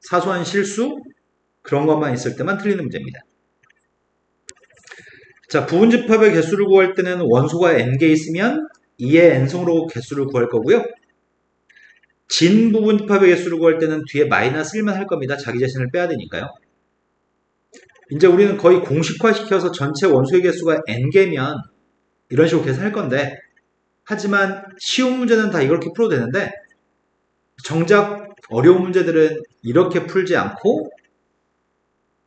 사소한 실수 그런 것만 있을 때만 틀리는 문제입니다. 자, 부분집합의 개수를 구할 때는 원소가 n개 있으면 2의 n승으로 개수를 구할 거고요. 진 부분집합의 개수를 구할 때는 뒤에 마이너스 1만 할 겁니다. 자기 자신을 빼야 되니까요. 이제 우리는 거의 공식화시켜서 전체 원소의 개수가 n개면 이런 식으로 계산할 건데 하지만 쉬운 문제는 다 이렇게 풀어도 되는데 정작 어려운 문제들은 이렇게 풀지 않고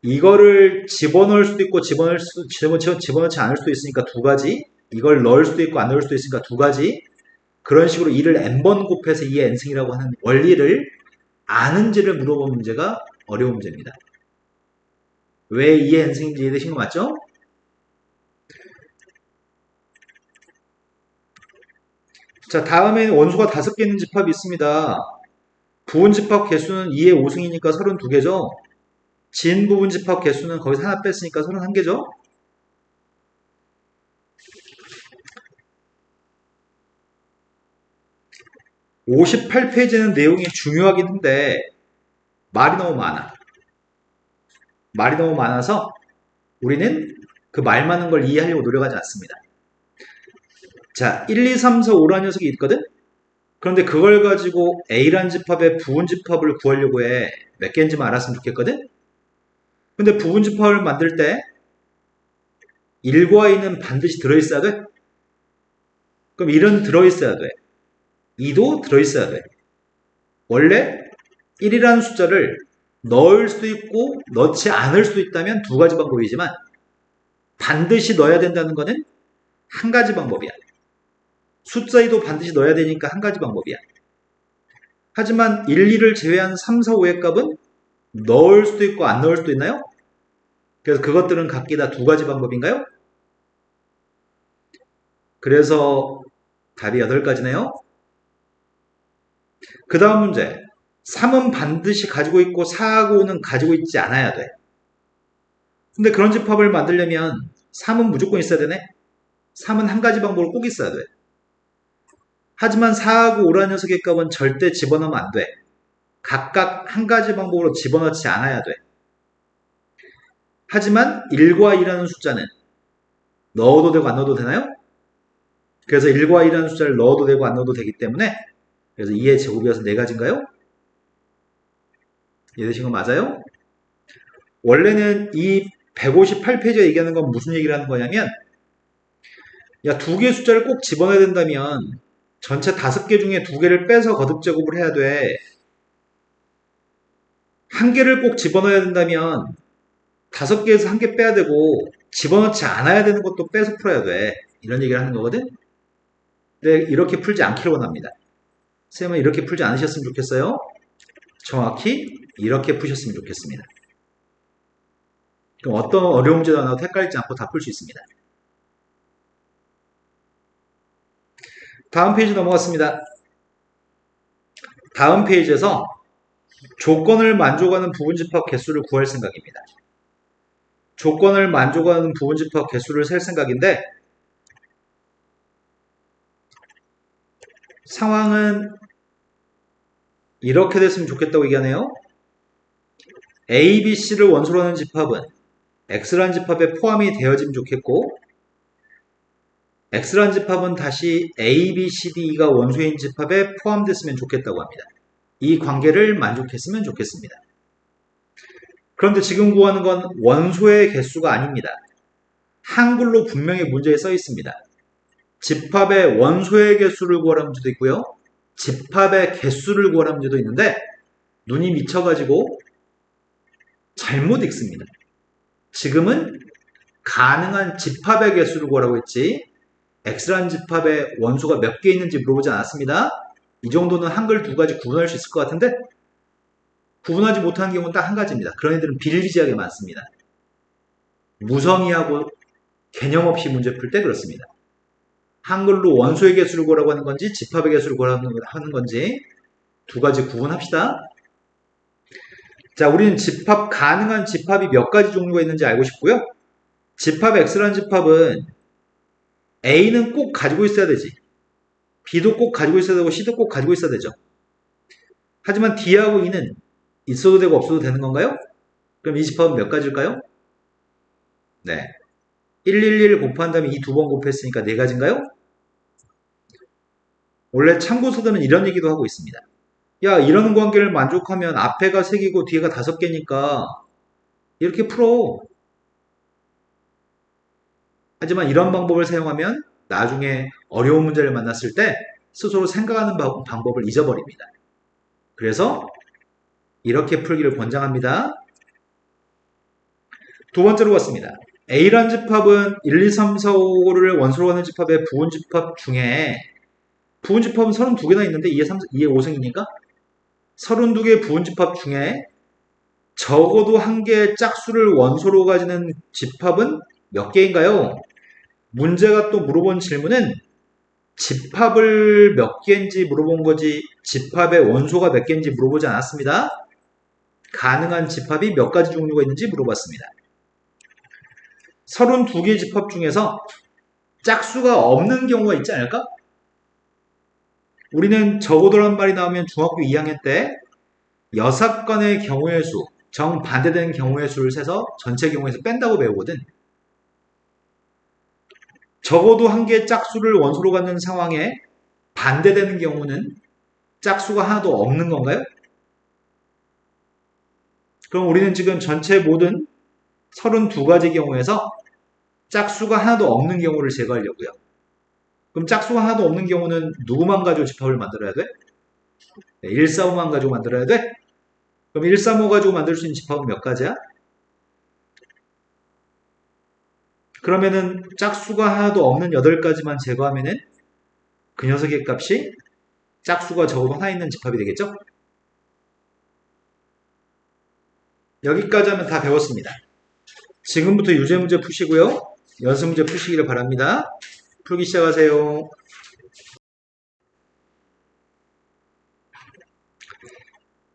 이거를 집어넣을 수도 있고 집어넣지 않을 수도 있으니까 두 가지 이걸 넣을 수도 있고 안 넣을 수도 있으니까 두 가지 그런 식으로 2를 n번 곱해서 2의 n승이라고 하는 원리를 아는지를 물어본 문제가 어려운 문제입니다. 왜 2의 n승인지 이해되신 거 맞죠? 자, 다음에 원소가 5개 있는 집합이 있습니다. 부분집합 개수는 2의 5승이니까 32개죠. 진 부분집합 개수는 거기서 하나 뺐으니까 31개죠. (58페이지는) 내용이 중요하긴 한데 말이 너무 많아. 말이 너무 많아서 우리는 그 말 많은 걸 이해하려고 노력하지 않습니다. 자, 1, 2, 3, 4, 5라는 녀석이 있거든? 그런데 그걸 가지고 A란 집합의 부분집합을 구하려고 해. 몇 개인지만 알았으면 좋겠거든? 근데 부분집합을 만들 때 1과 2는 반드시 들어있어야 돼? 그럼 1은 들어있어야 돼. 2도 들어있어야 돼. 원래 1이라는 숫자를 넣을 수도 있고 넣지 않을 수도 있다면 두 가지 방법이지만 반드시 넣어야 된다는 것은 한 가지 방법이야. 숫자에도 반드시 넣어야 되니까 한 가지 방법이야. 하지만 1, 2를 제외한 3, 4, 5의 값은 넣을 수도 있고 안 넣을 수도 있나요? 그래서 그것들은 각기 다 두 가지 방법인가요? 그래서 답이 8가지네요. 그 다음 문제. 3은 반드시 가지고 있고 4하고 5는 가지고 있지 않아야 돼. 근데 그런 집합을 만들려면 3은 무조건 있어야 되네? 3은 한 가지 방법으로 꼭 있어야 돼. 하지만 4하고 5라는 녀석의 값은 절대 집어넣으면 안 돼. 각각 한 가지 방법으로 집어넣지 않아야 돼. 하지만 1과 2라는 숫자는 넣어도 되고 안 넣어도 되나요? 그래서 1과 2라는 숫자를 넣어도 되고 안 넣어도 되기 때문에 그래서 2의 제곱이어서 4가지인가요? 이해되신 거 맞아요? 원래는 이 158페이지에 얘기하는 건 무슨 얘기를 하는 거냐면 야, 두 개의 숫자를 꼭 집어넣어야 된다면 전체 5개 중에 2개를 빼서 거듭제곱을 해야 돼. 한 개를 꼭 집어넣어야 된다면 5개에서 한 개 빼야 되고 집어넣지 않아야 되는 것도 빼서 풀어야 돼. 이런 얘기를 하는 거거든. 근데 이렇게 풀지 않기를 원합니다. 쌤은 이렇게 풀지 않으셨으면 좋겠어요. 정확히 이렇게 푸셨으면 좋겠습니다. 그럼 어떤 어려운 문제도 하나 헷갈리지 않고 다 풀 수 있습니다. 다음 페이지 넘어갔습니다. 다음 페이지에서 조건을 만족하는 부분집합 개수를 구할 생각입니다. 조건을 만족하는 부분집합 개수를 셀 생각인데 상황은 이렇게 됐으면 좋겠다고 얘기하네요. A, B, C를 원소로 하는 집합은 X라는 집합에 포함이 되어지면 좋겠고 X라는 집합은 다시 A, B, C, D가 원소인 집합에 포함됐으면 좋겠다고 합니다. 이 관계를 만족했으면 좋겠습니다. 그런데 지금 구하는 건 원소의 개수가 아닙니다. 한글로 분명히 문제에 써 있습니다. 집합의 원소의 개수를 구하라는 문제도 있고요. 집합의 개수를 구하라는 문제도 있는데 눈이 미쳐가지고 잘못 읽습니다. 지금은 가능한 집합의 개수를 구하라고 했지 X라는 집합의 원소가 몇 개 있는지 물어보지 않았습니다. 이 정도는 한글 두 가지 구분할 수 있을 것 같은데 구분하지 못하는 경우는 딱 한 가지입니다. 그런 애들은 비일비재하게 많습니다. 무성의하고 개념 없이 문제 풀 때 그렇습니다. 한글로 원소의 개수를 구하라고 하는 건지 집합의 개수를 구하라고 하는 건지 두 가지 구분합시다. 자, 우리는 집합, 가능한 집합이 몇 가지 종류가 있는지 알고 싶고요. 집합 X라는 집합은 A는 꼭 가지고 있어야 되지. B도 꼭 가지고 있어야 되고 C도 꼭 가지고 있어야 되죠. 하지만 D하고 E는 있어도 되고 없어도 되는 건가요? 그럼 이 집합은 몇 가지일까요? 네. 111 곱한 다음에 이 두 번 곱했으니까 4가지인가요? 원래 참고서들은 이런 얘기도 하고 있습니다. 야, 이런 관계를 만족하면 앞에가 3개고 뒤에가 5개니까 이렇게 풀어. 하지만 이런 방법을 사용하면 나중에 어려운 문제를 만났을 때 스스로 생각하는 방법을 잊어버립니다. 그래서 이렇게 풀기를 권장합니다. 두 번째로 갔습니다. A란 집합은 1, 2, 3, 4, 5를 원소로 하는 집합의 부분집합 중에 부분집합은 32개나 있는데 2의 5승이니까 32개의 부분집합 중에 적어도 한 개의 짝수를 원소로 가지는 집합은 몇 개인가요? 문제가 또 물어본 질문은 집합을 몇 개인지 물어본 거지 집합의 원소가 몇 개인지 물어보지 않았습니다. 가능한 집합이 몇 가지 종류가 있는지 물어봤습니다. 32개의 집합 중에서 짝수가 없는 경우가 있지 않을까? 우리는 적어도란 말이 나오면 중학교 2학년 때 6건의 경우의 수, 정반대되는 경우의 수를 세서 전체 경우에서 뺀다고 배우거든. 적어도 한 개의 짝수를 원소로 갖는 상황에 반대되는 경우는 짝수가 하나도 없는 건가요? 그럼 우리는 지금 전체 모든 32가지 경우에서 짝수가 하나도 없는 경우를 제거하려고요. 그럼 짝수가 하나도 없는 경우는 누구만 가지고 집합을 만들어야 돼? 네, 1, 4, 5만 가지고 만들어야 돼? 그럼 1, 3, 5 가지고 만들 수 있는 집합은 몇 가지야? 그러면은 짝수가 하나도 없는 8가지만 제거하면은 그 녀석의 값이 짝수가 적어도 하나 있는 집합이 되겠죠? 여기까지 하면 다 배웠습니다. 지금부터 유제 문제 푸시고요. 연습 문제 푸시기를 바랍니다. 풀기 시작하세요.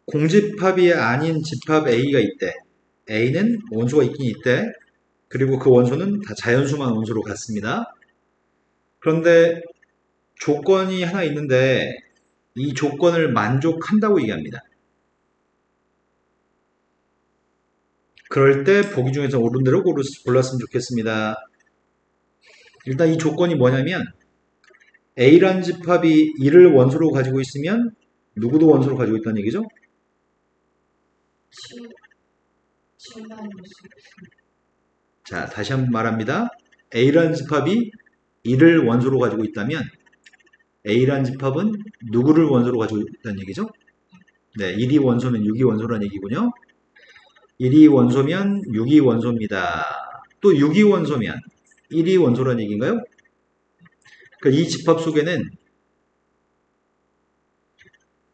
공집합이 아닌 집합 A가 있대. A는 원소가 있긴 있대. 그리고 그 원소는 다 자연수만 원소로 같습니다. 그런데 조건이 하나 있는데 이 조건을 만족한다고 얘기합니다. 그럴 때 보기 중에서 옳은 대로 골랐으면 좋겠습니다. 일단 이 조건이 뭐냐면 A란 집합이 1을 원소로 가지고 있으면 누구도 원소로 가지고 있다는 얘기죠? 자, 다시 한번 말합니다. A란 집합이 1을 원소로 가지고 있다면 A란 집합은 누구를 원소로 가지고 있다는 얘기죠? 네, 1이 원소면 6이 원소라는 얘기군요. 1이 원소면 6이 원소입니다. 또 6이 원소면 1이 원소라는 얘기인가요? 그러니까 이 집합 속에는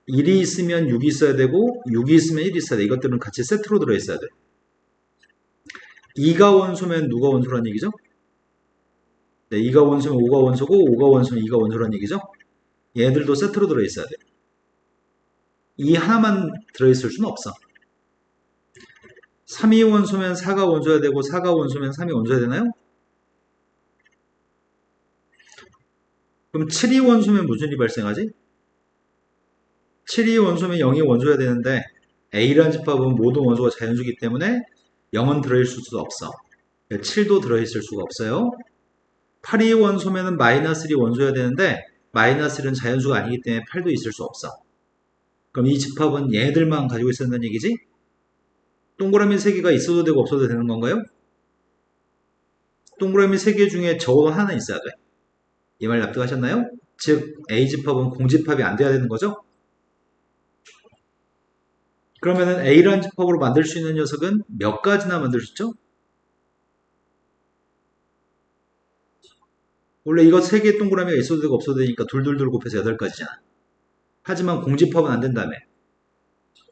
1이 있으면 6이 있어야 되고 6이 있으면 1이 있어야 돼. 이것들은 같이 세트로 들어있어야 돼. 2가 원소면 누가 원소라는 얘기죠? 네, 2가 원소면 5가 원소고 5가 원소면 2가 원소라는 얘기죠? 얘들도 세트로 들어있어야 돼. 이 하나만 들어있을 수는 없어. 3이 원소면 4가 원소야 되고 4가 원소면 3이 원소야 되나요? 그럼 7이 원소면 무슨 일이 발생하지? 7이 원소면 0이 원소야 되는데 A라는 집합은 모든 원소가 자연수이기 때문에 0은 들어있을 수도 없어. 7도 들어있을 수가 없어요. 8이 원소면 마이너스 1이 원소야 되는데 마이너스 1은 자연수가 아니기 때문에 8도 있을 수 없어. 그럼 이 집합은 얘들만 가지고 있었다는 얘기지? 동그라미 3개가 있어도 되고 없어도 되는 건가요? 동그라미 3개 중에 적어도 하나 있어야 돼. 이 말 납득하셨나요? 즉 A집합은 공집합이 안 돼야 되는 거죠? 그러면은 A라는 집합으로 만들 수 있는 녀석은 몇 가지나 만들 수 있죠? 원래 이거 3개 동그라미가 있어도 되고 없어도 되니까 둘둘둘 곱해서 8가지잖아. 하지만 공집합은 안 된다며.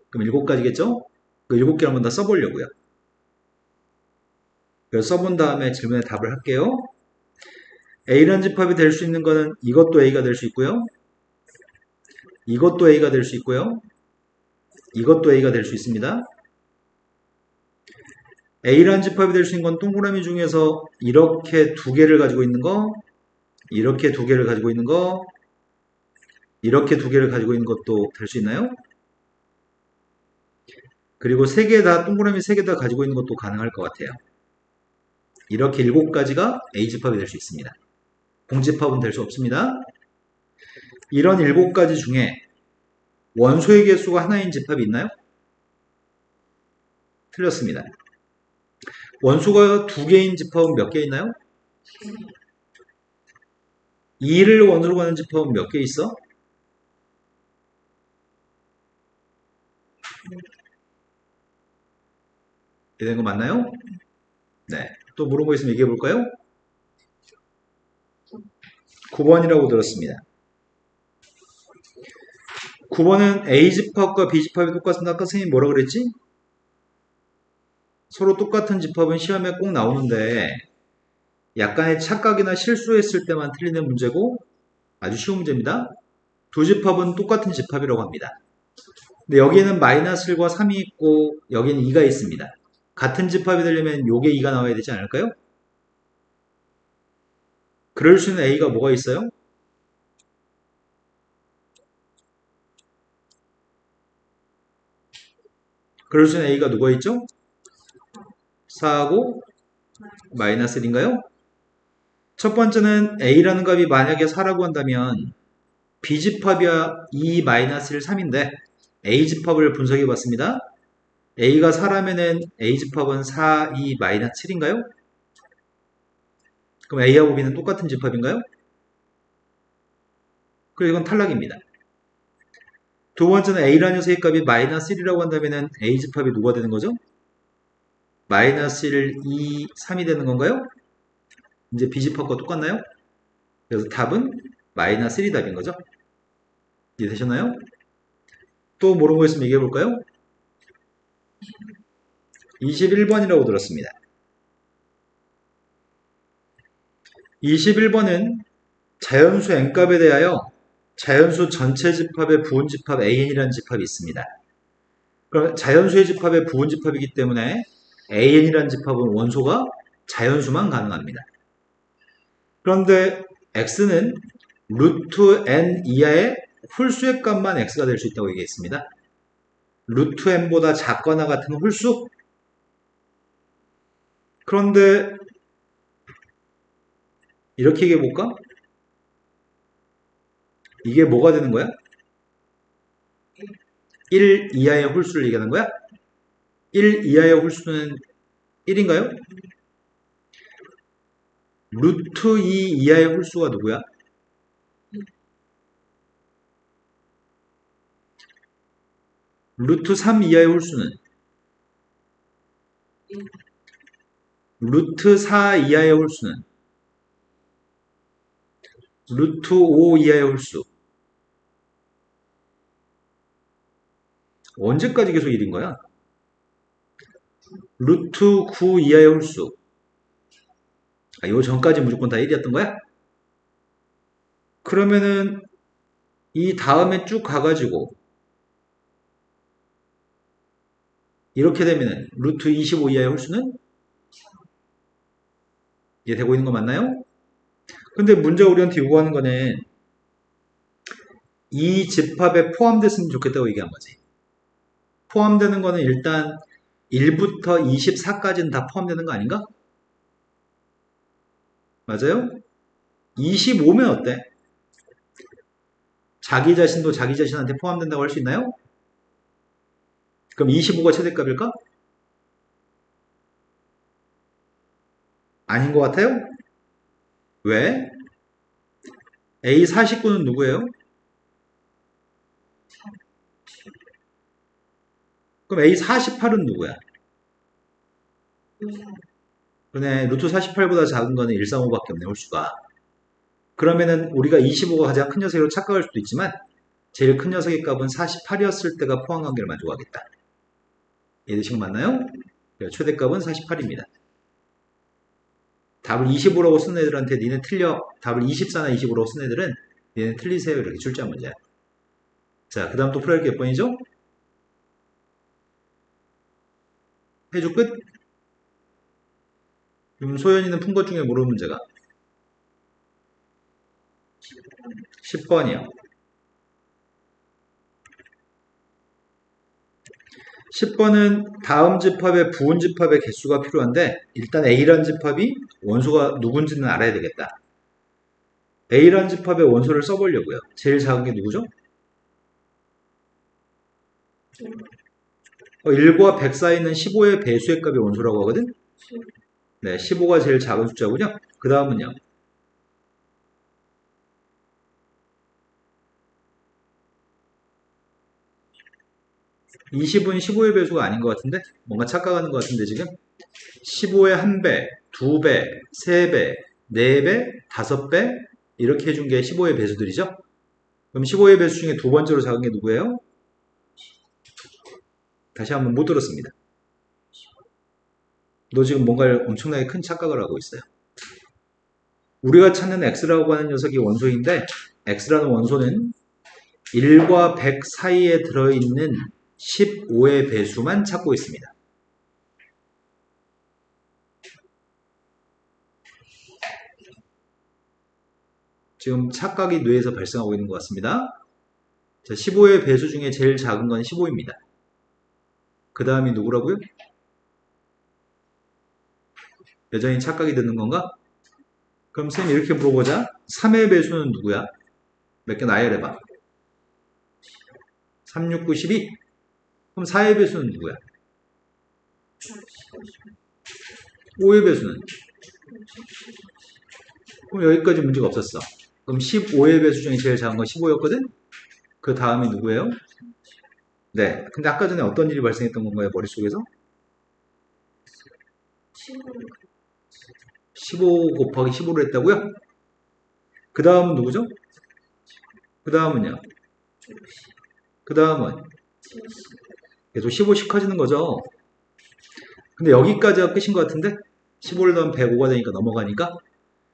그럼 7가지겠죠? 그 7개를 한번 더 써보려고요. 그래서 써본 다음에 질문에 답을 할게요. A라는 집합이 될 수 있는 거는 이것도 A가 될 수 있고요. 이것도 A가 될 수 있고요. 이것도 A가 될 수 있습니다. A라는 집합이 될 수 있는 건 동그라미 중에서 이렇게 2개를 가지고 있는 거, 이렇게 2개를 가지고 있는 거, 이렇게 2개를 가지고 있는 것도 될 수 있나요? 그리고 3개 다, 동그라미 3개 다 가지고 있는 것도 가능할 것 같아요. 이렇게 7가지가 A집합이 될 수 있습니다. 공집합은 될 수 없습니다. 이런 7가지 중에 원소의 개수가 하나인 집합이 있나요? 틀렸습니다. 원소가 2개인 집합은 몇 개 있나요? 2를 원으로 가는 집합은 몇 개 있어? 이런 거 맞나요? 네. 또 물어보고 거 있으면 얘기해 볼까요? 9번이라고 들었습니다. 9번은 A집합과 B집합이 똑같습니다. 아까 선생님이 뭐라 그랬지? 서로 똑같은 집합은 시험에 꼭 나오는데 약간의 착각이나 실수했을 때만 틀리는 문제고 아주 쉬운 문제입니다. 두 집합은 똑같은 집합이라고 합니다. 근데 여기에는 마이너스 1과 3이 있고 여기는 2가 있습니다. 같은 집합이 되려면 요게 2가 나와야 되지 않을까요? 그럴 수 있는 A가 뭐가 있어요? 그럴 수 있는 A가 누가 있죠? 4하고 마이너스 1인가요? 첫 번째는 A라는 값이 만약에 4라고 한다면 B집합이야 2 마이너스 1 3인데 A집합을 분석해 봤습니다. A가 4라면은 A집합은 4, 2 마이너스 7인가요? 그럼 A하고 B는 똑같은 집합인가요? 그럼 이건 탈락입니다. 두 번째는 A라는 녀석의 값이 마이너스 1이라고 한다면 A 집합이 누가 되는 거죠? 마이너스 1, 2, 3이 되는 건가요? 이제 B 집합과 똑같나요? 그래서 답은 마이너스 1이 답인 거죠. 이해되셨나요? 또 모르는 거 있으면 얘기해 볼까요? 21번이라고 들었습니다. 21번은 자연수 n값에 대하여 자연수 전체 집합의 부분집합 an이라는 집합이 있습니다. 그럼 자연수의 집합의 부분집합이기 때문에 an이라는 집합은 원소가 자연수만 가능합니다. 그런데 x는 루트 n 이하의 홀수의 값만 x가 될 수 있다고 얘기했습니다. 루트 n보다 작거나 같은 홀수? 그런데 이렇게 얘기해 볼까? 이게 뭐가 되는 거야? 1 이하의 홀수를 얘기하는 거야? 1 이하의 홀수는 1인가요? 루트 2 이하의 홀수가 누구야? 루트 3 이하의 홀수는? 루트 4 이하의 홀수는? 루트 5 이하의 홀수. 언제까지 계속 1인 거야? 루트 9 이하의 홀수. 요 전까지 무조건 다 1이었던 거야? 그러면은 이 다음에 쭉 가가지고 이렇게 되면은 루트 25 이하의 홀수는? 이해 되고 있는 거 맞나요? 근데 문제가 우리한테 요구하는 거는 이 집합에 포함됐으면 좋겠다고 얘기한 거지. 포함되는 거는 일단 1부터 24까지는 다 포함되는 거 아닌가? 맞아요? 25면 어때? 자기 자신도 자기 자신한테 포함된다고 할 수 있나요? 그럼 25가 최대값일까? 아닌 것 같아요? 왜? A49는 누구예요? 그럼 A48은 누구야? 그네, 루트 48보다 작은 거는 135밖에 없네, 홀수가. 그러면은 우리가 25가 가장 큰 녀석으로 착각할 수도 있지만 제일 큰 녀석의 값은 48이었을 때가 포함 관계를 만족하겠다. 이해되신 거 맞나요? 최대값은 48입니다. 답을 25라고 쓴 애들한테 니네 틀려. 답을 24나 25라고 쓴 애들은 니네 틀리세요. 이렇게 출제한 문제야. 자, 그 다음 또 풀어야 할 게 몇 번이죠? 해주 끝? 그럼 소연이는 푼 것 중에 모르는 문제가 10번이요. 10번은 다음 집합의 부분 집합의 개수가 필요한데 일단 A라는 집합이 원소가 누군지는 알아야 되겠다. A라는 집합의 원소를 써보려고요. 제일 작은 게 누구죠? 1과 100 사이는 15의 배수의 값이 원소라고 하거든? 네, 15가 제일 작은 숫자군요. 그 다음은요. 20은 15의 배수가 아닌 것 같은데? 뭔가 착각하는 것 같은데 지금? 15의 1배, 2배, 3배, 4배, 5배 이렇게 해준 게 15의 배수들이죠? 그럼 15의 배수 중에 두 번째로 작은 게 누구예요? 다시 한번 못 들었습니다. 너 지금 뭔가를 엄청나게 큰 착각을 하고 있어요. 우리가 찾는 x라고 하는 녀석이 원소인데 x라는 원소는 1과 100 사이에 들어있는 15의 배수만 찾고 있습니다. 지금 착각이 뇌에서 발생하고 있는 것 같습니다. 자, 15의 배수 중에 제일 작은 건 15입니다. 그 다음이 누구라고요? 여전히 착각이 드는 건가? 그럼 쌤이 이렇게 물어보자. 3의 배수는 누구야? 몇 개 나열해봐. 3, 6, 9, 12? 그럼 4의 배수는 누구야? 5의 배수는? 그럼 여기까지 문제가 없었어. 그럼 15의 배수 중에 제일 작은 건 15였거든? 그 다음이 누구예요? 네. 근데 아까 전에 어떤 일이 발생했던 건가요? 머릿속에서? 15 곱하기 15를 했다고요? 그 다음은 누구죠? 그 다음은요? 그 다음은 계속 15씩 커지는 거죠. 근데 여기까지가 끝인 것 같은데 15를 더하면 105가 되니까 넘어가니까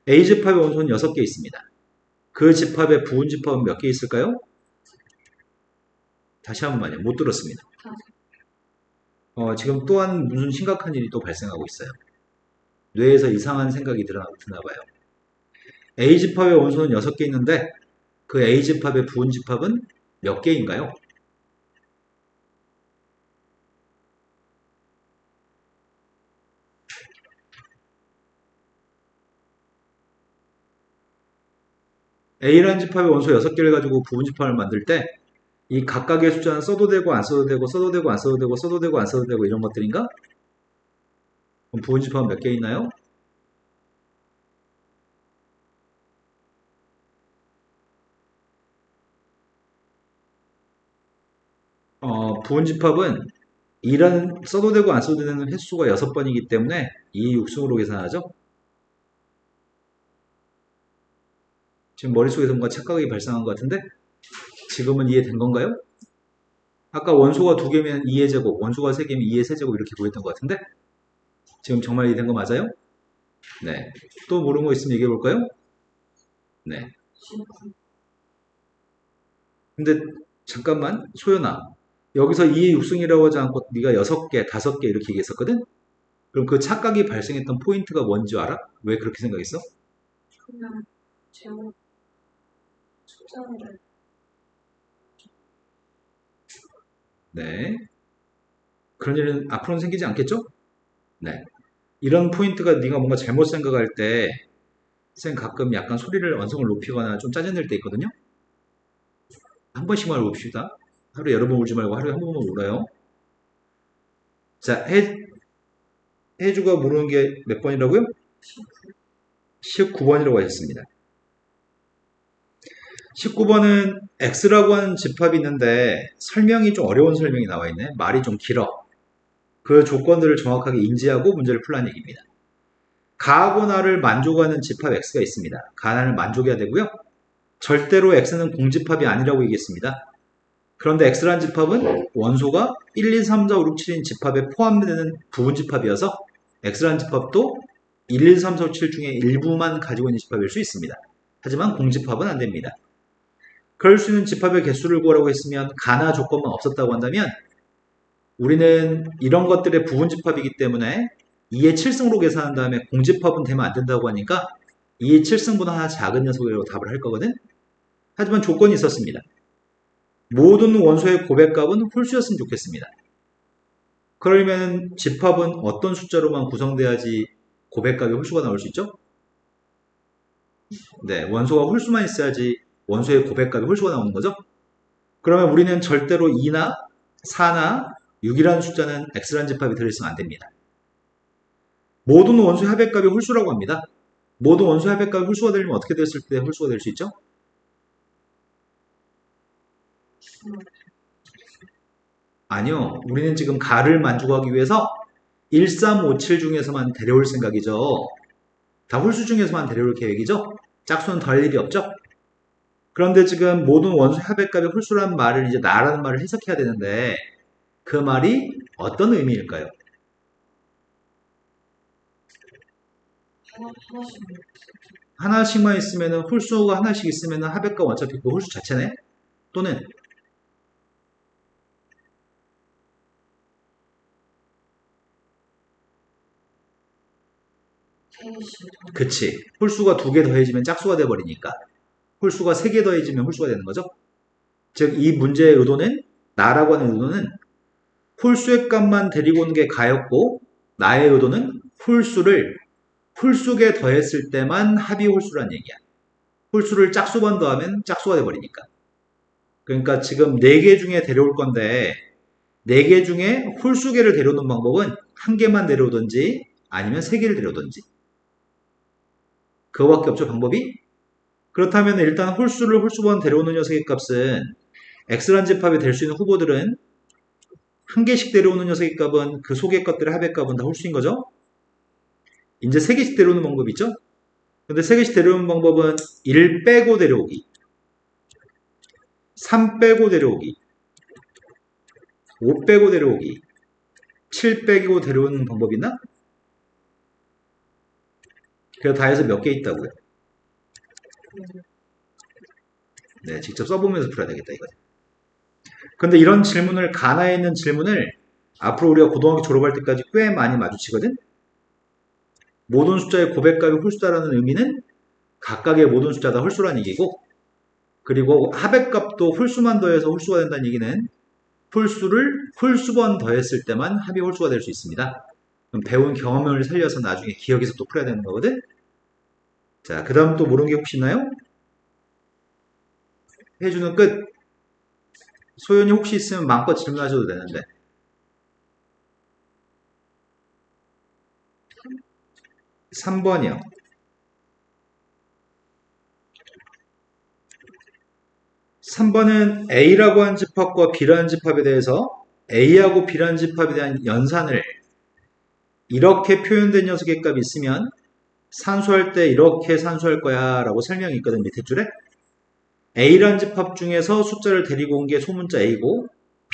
A집합의 원소는 6개 있습니다. 그 집합의 부분 집합은 몇 개 있을까요? 다시 한 번만요. 못 들었습니다. 지금 또한 무슨 심각한 일이 또 발생하고 있어요. 뇌에서 이상한 생각이 드나 봐요. A집합의 원소는 6개 있는데 그 A집합의 부분 집합은 몇 개인가요? A라는 집합의 원소 6개를 가지고 부분 집합을 만들 때 이 각각의 숫자는 써도 되고 안 써도 되고 써도 되고 안 써도 되고 써도 되고 안 써도 되고 이런 것들인가? 그럼 부분 집합은 몇 개 있나요? 부분 집합은 2는 써도 되고 안 써도 되는 횟수가 6번이기 때문에 2 육승으로 계산하죠. 지금 머릿속에서 뭔가 착각이 발생한 것 같은데 지금은 이해된 건가요? 아까 원소가 2개면 2의 제곱, 원소가 3개면 2의 세제곱 이렇게 구했던 것 같은데 지금 정말 이해된 거 맞아요? 네. 또 모르는 거 있으면 얘기해 볼까요? 네. 근데 잠깐만 소연아 여기서 2의 육승이라고 하지 않고 네가 6개, 5개 이렇게 얘기했었거든? 그럼 그 착각이 발생했던 포인트가 뭔지 알아? 왜 그렇게 생각했어? 그냥 제목 숫자를 네. 그런 일은 앞으로는 생기지 않겠죠? 네. 이런 포인트가 네가 뭔가 잘못 생각할 때 쌤 가끔 약간 소리를 언성을 높이거나 좀 짜증낼 때 있거든요. 한 번씩만 봅시다. 하루에 여러 번 울지 말고 하루에 한 번만 울어요. 자, 해주가 모르는 게 몇 번이라고요? 19번이라고 하셨습니다. 19번은 X라고 하는 집합이 있는데 설명이 좀 어려운 설명이 나와 있네. 말이 좀 길어. 그 조건들을 정확하게 인지하고 문제를 풀라는 얘기입니다. 가하고 나를 만족하는 집합 X가 있습니다. 가나를 만족해야 되고요. 절대로 X는 공집합이 아니라고 얘기했습니다. 그런데 X라는 집합은 원소가 1, 2, 3, 4, 5, 6, 7인 집합에 포함되는 부분 집합이어서 X라는 집합도 1, 2, 3, 4, 5, 7 중에 일부만 가지고 있는 집합일 수 있습니다. 하지만 공집합은 안 됩니다. 그럴 수 있는 집합의 개수를 구하라고 했으면 가나 조건만 없었다고 한다면 우리는 이런 것들의 부분 집합이기 때문에 2의 7승으로 계산한 다음에 공집합은 되면 안 된다고 하니까 2의 7승보다 하나 작은 녀석으로 답을 할 거거든. 하지만 조건이 있었습니다. 모든 원소의 고백값은 홀수였으면 좋겠습니다. 그러면 집합은 어떤 숫자로만 구성돼야지 고백값이 홀수가 나올 수 있죠? 네, 원소가 홀수만 있어야지 원소의 고백값이 홀수가 나오는 거죠? 그러면 우리는 절대로 2나 4나 6이라는 숫자는 X라는 집합이 들어있으면 안 됩니다. 모든 원소의 합의값이 홀수라고 합니다. 모든 원소의 합의값이 홀수가 되려면 어떻게 됐을 때 홀수가 될 수 있죠? 아니요. 우리는 지금 가를 만족하기 위해서 1357 중에서만 데려올 생각이죠. 다 홀수 중에서만 데려올 계획이죠. 짝수는 덜 일이 없죠. 그런데 지금 모든 원소 합의값이 홀수라는 말을 이제 나라는 말을 해석해야 되는데 그 말이 어떤 의미일까요? 하나씩만 있으면 홀수가 하나씩 있으면 합의값 어차피 그 홀수 자체네. 또는 그치. 홀수가 2개 더해지면 짝수가 돼버리니까 홀수가 3개 더해지면 홀수가 되는 거죠. 즉 이 문제의 의도는 나라고 하는 의도는 홀수의 값만 데리고 오는 게 가였고 나의 의도는 홀수를 홀수에 더했을 때만 합이 홀수란 얘기야. 홀수를 짝수만 더하면 짝수가 돼버리니까. 그러니까 지금 4개 중에 데려올 건데 4개 중에 홀수개를 데려오는 방법은 1개만 데려오든지 아니면 3개를 데려오든지 그거밖에 없죠 방법이. 그렇다면 일단 홀수를 홀수번 데려오는 녀석의 값은 x라는 집합이 될 수 있는 후보들은 한 개씩 데려오는 녀석의 값은 그 속의 것들의 합의 값은 다 홀수인 거죠. 이제 세 개씩 데려오는 방법이 있죠. 근데 세 개씩 데려오는 방법은 1 빼고 데려오기, 3 빼고 데려오기, 5 빼고 데려오기, 7 빼고 데려오는 방법이 있나? 그래서 다 해서 몇 개 있다고요? 네, 직접 써보면서 풀어야 되겠다 이거죠. 근데 이런 질문을, 가나에 있는 질문을 앞으로 우리가 고등학교 졸업할 때까지 꽤 많이 마주치거든? 모든 숫자의 고백값이 홀수다라는 의미는 각각의 모든 숫자 다 홀수라는 얘기고, 그리고 합의값도 홀수만 더해서 홀수가 된다는 얘기는 홀수를 홀수번 더했을 때만 합이 홀수가 될 수 있습니다. 그럼 배운 경험을 살려서 나중에 기억에서 또 풀어야 되는 거거든? 자, 그 다음 또 모르는 게 혹시 있나요? 해주는 끝. 소연이 혹시 있으면 마음껏 질문하셔도 되는데. 3번이요. 3번은 A라고 한 집합과 B라는 집합에 대해서 A하고 B라는 집합에 대한 연산을 이렇게 표현된 녀석의 값이 있으면 산수할 때 이렇게 산수할 거야 라고 설명이 있거든, 밑에 줄에. A라는 집합 중에서 숫자를 데리고 온 게 소문자 A고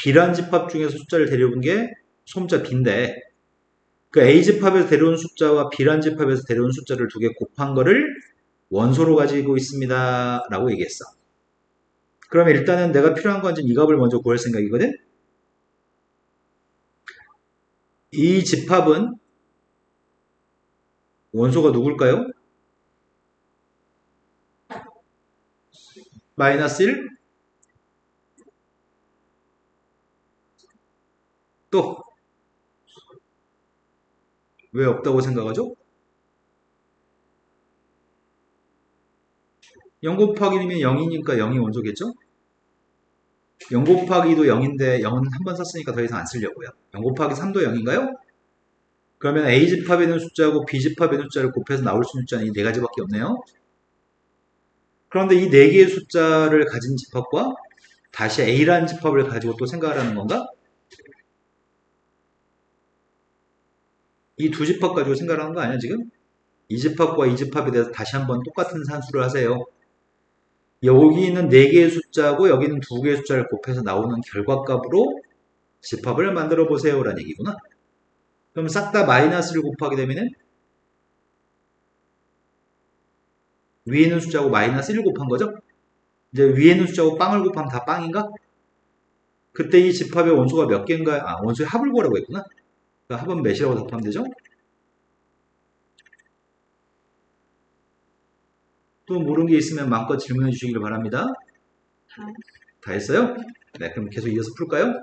B라는 집합 중에서 숫자를 데리고 온 게 소문자 B인데, 그 A 집합에서 데려온 숫자와 B라는 집합에서 데려온 숫자를 두 개 곱한 거를 원소로 가지고 있습니다 라고 얘기했어. 그러면 일단은 내가 필요한 건 이 값을 먼저 구할 생각이거든. 이 집합은 원소가 누굴까요? 마이너스 1? 또 왜 없다고 생각하죠? 0 곱하기 1이면 0이니까 0이 원소겠죠? 0 곱하기 2도 0인데 0은 한 번 썼으니까 더 이상 안 쓰려고요. 0 곱하기 3도 0인가요? 그러면 A집합에 있는 숫자하고 B집합에 있는 숫자를 곱해서 나올 수 있는 숫자는 이 네 가지밖에 없네요. 그런데 이 네 개의 숫자를 가진 집합과 다시 A라는 집합을 가지고 또 생각을 하는 건가? 이 두 집합 가지고 생각을 하는 거 아니야 지금? 이 집합과 이 집합에 대해서 다시 한번 똑같은 산수를 하세요. 여기 있는 4개의 숫자하고 여기 있는 2개의 숫자를 곱해서 나오는 결과값으로 집합을 만들어 보세요 라는 얘기구나. 그럼 싹 다 마이너스를 곱하게 되면은 위에 있는 숫자하고 마이너스 1을 곱한 거죠. 이제 위에 있는 숫자하고 빵을 곱하면 다 빵인가? 그때 이 집합의 원소가 몇 개인가? 아, 원소의 합을 구하라고 했구나. 그 합은 몇이라고 답하면 되죠? 또 모르는 게 있으면 마음껏 질문해 주시길 바랍니다. 다 다 했어요? 네, 그럼 계속 이어서 풀까요?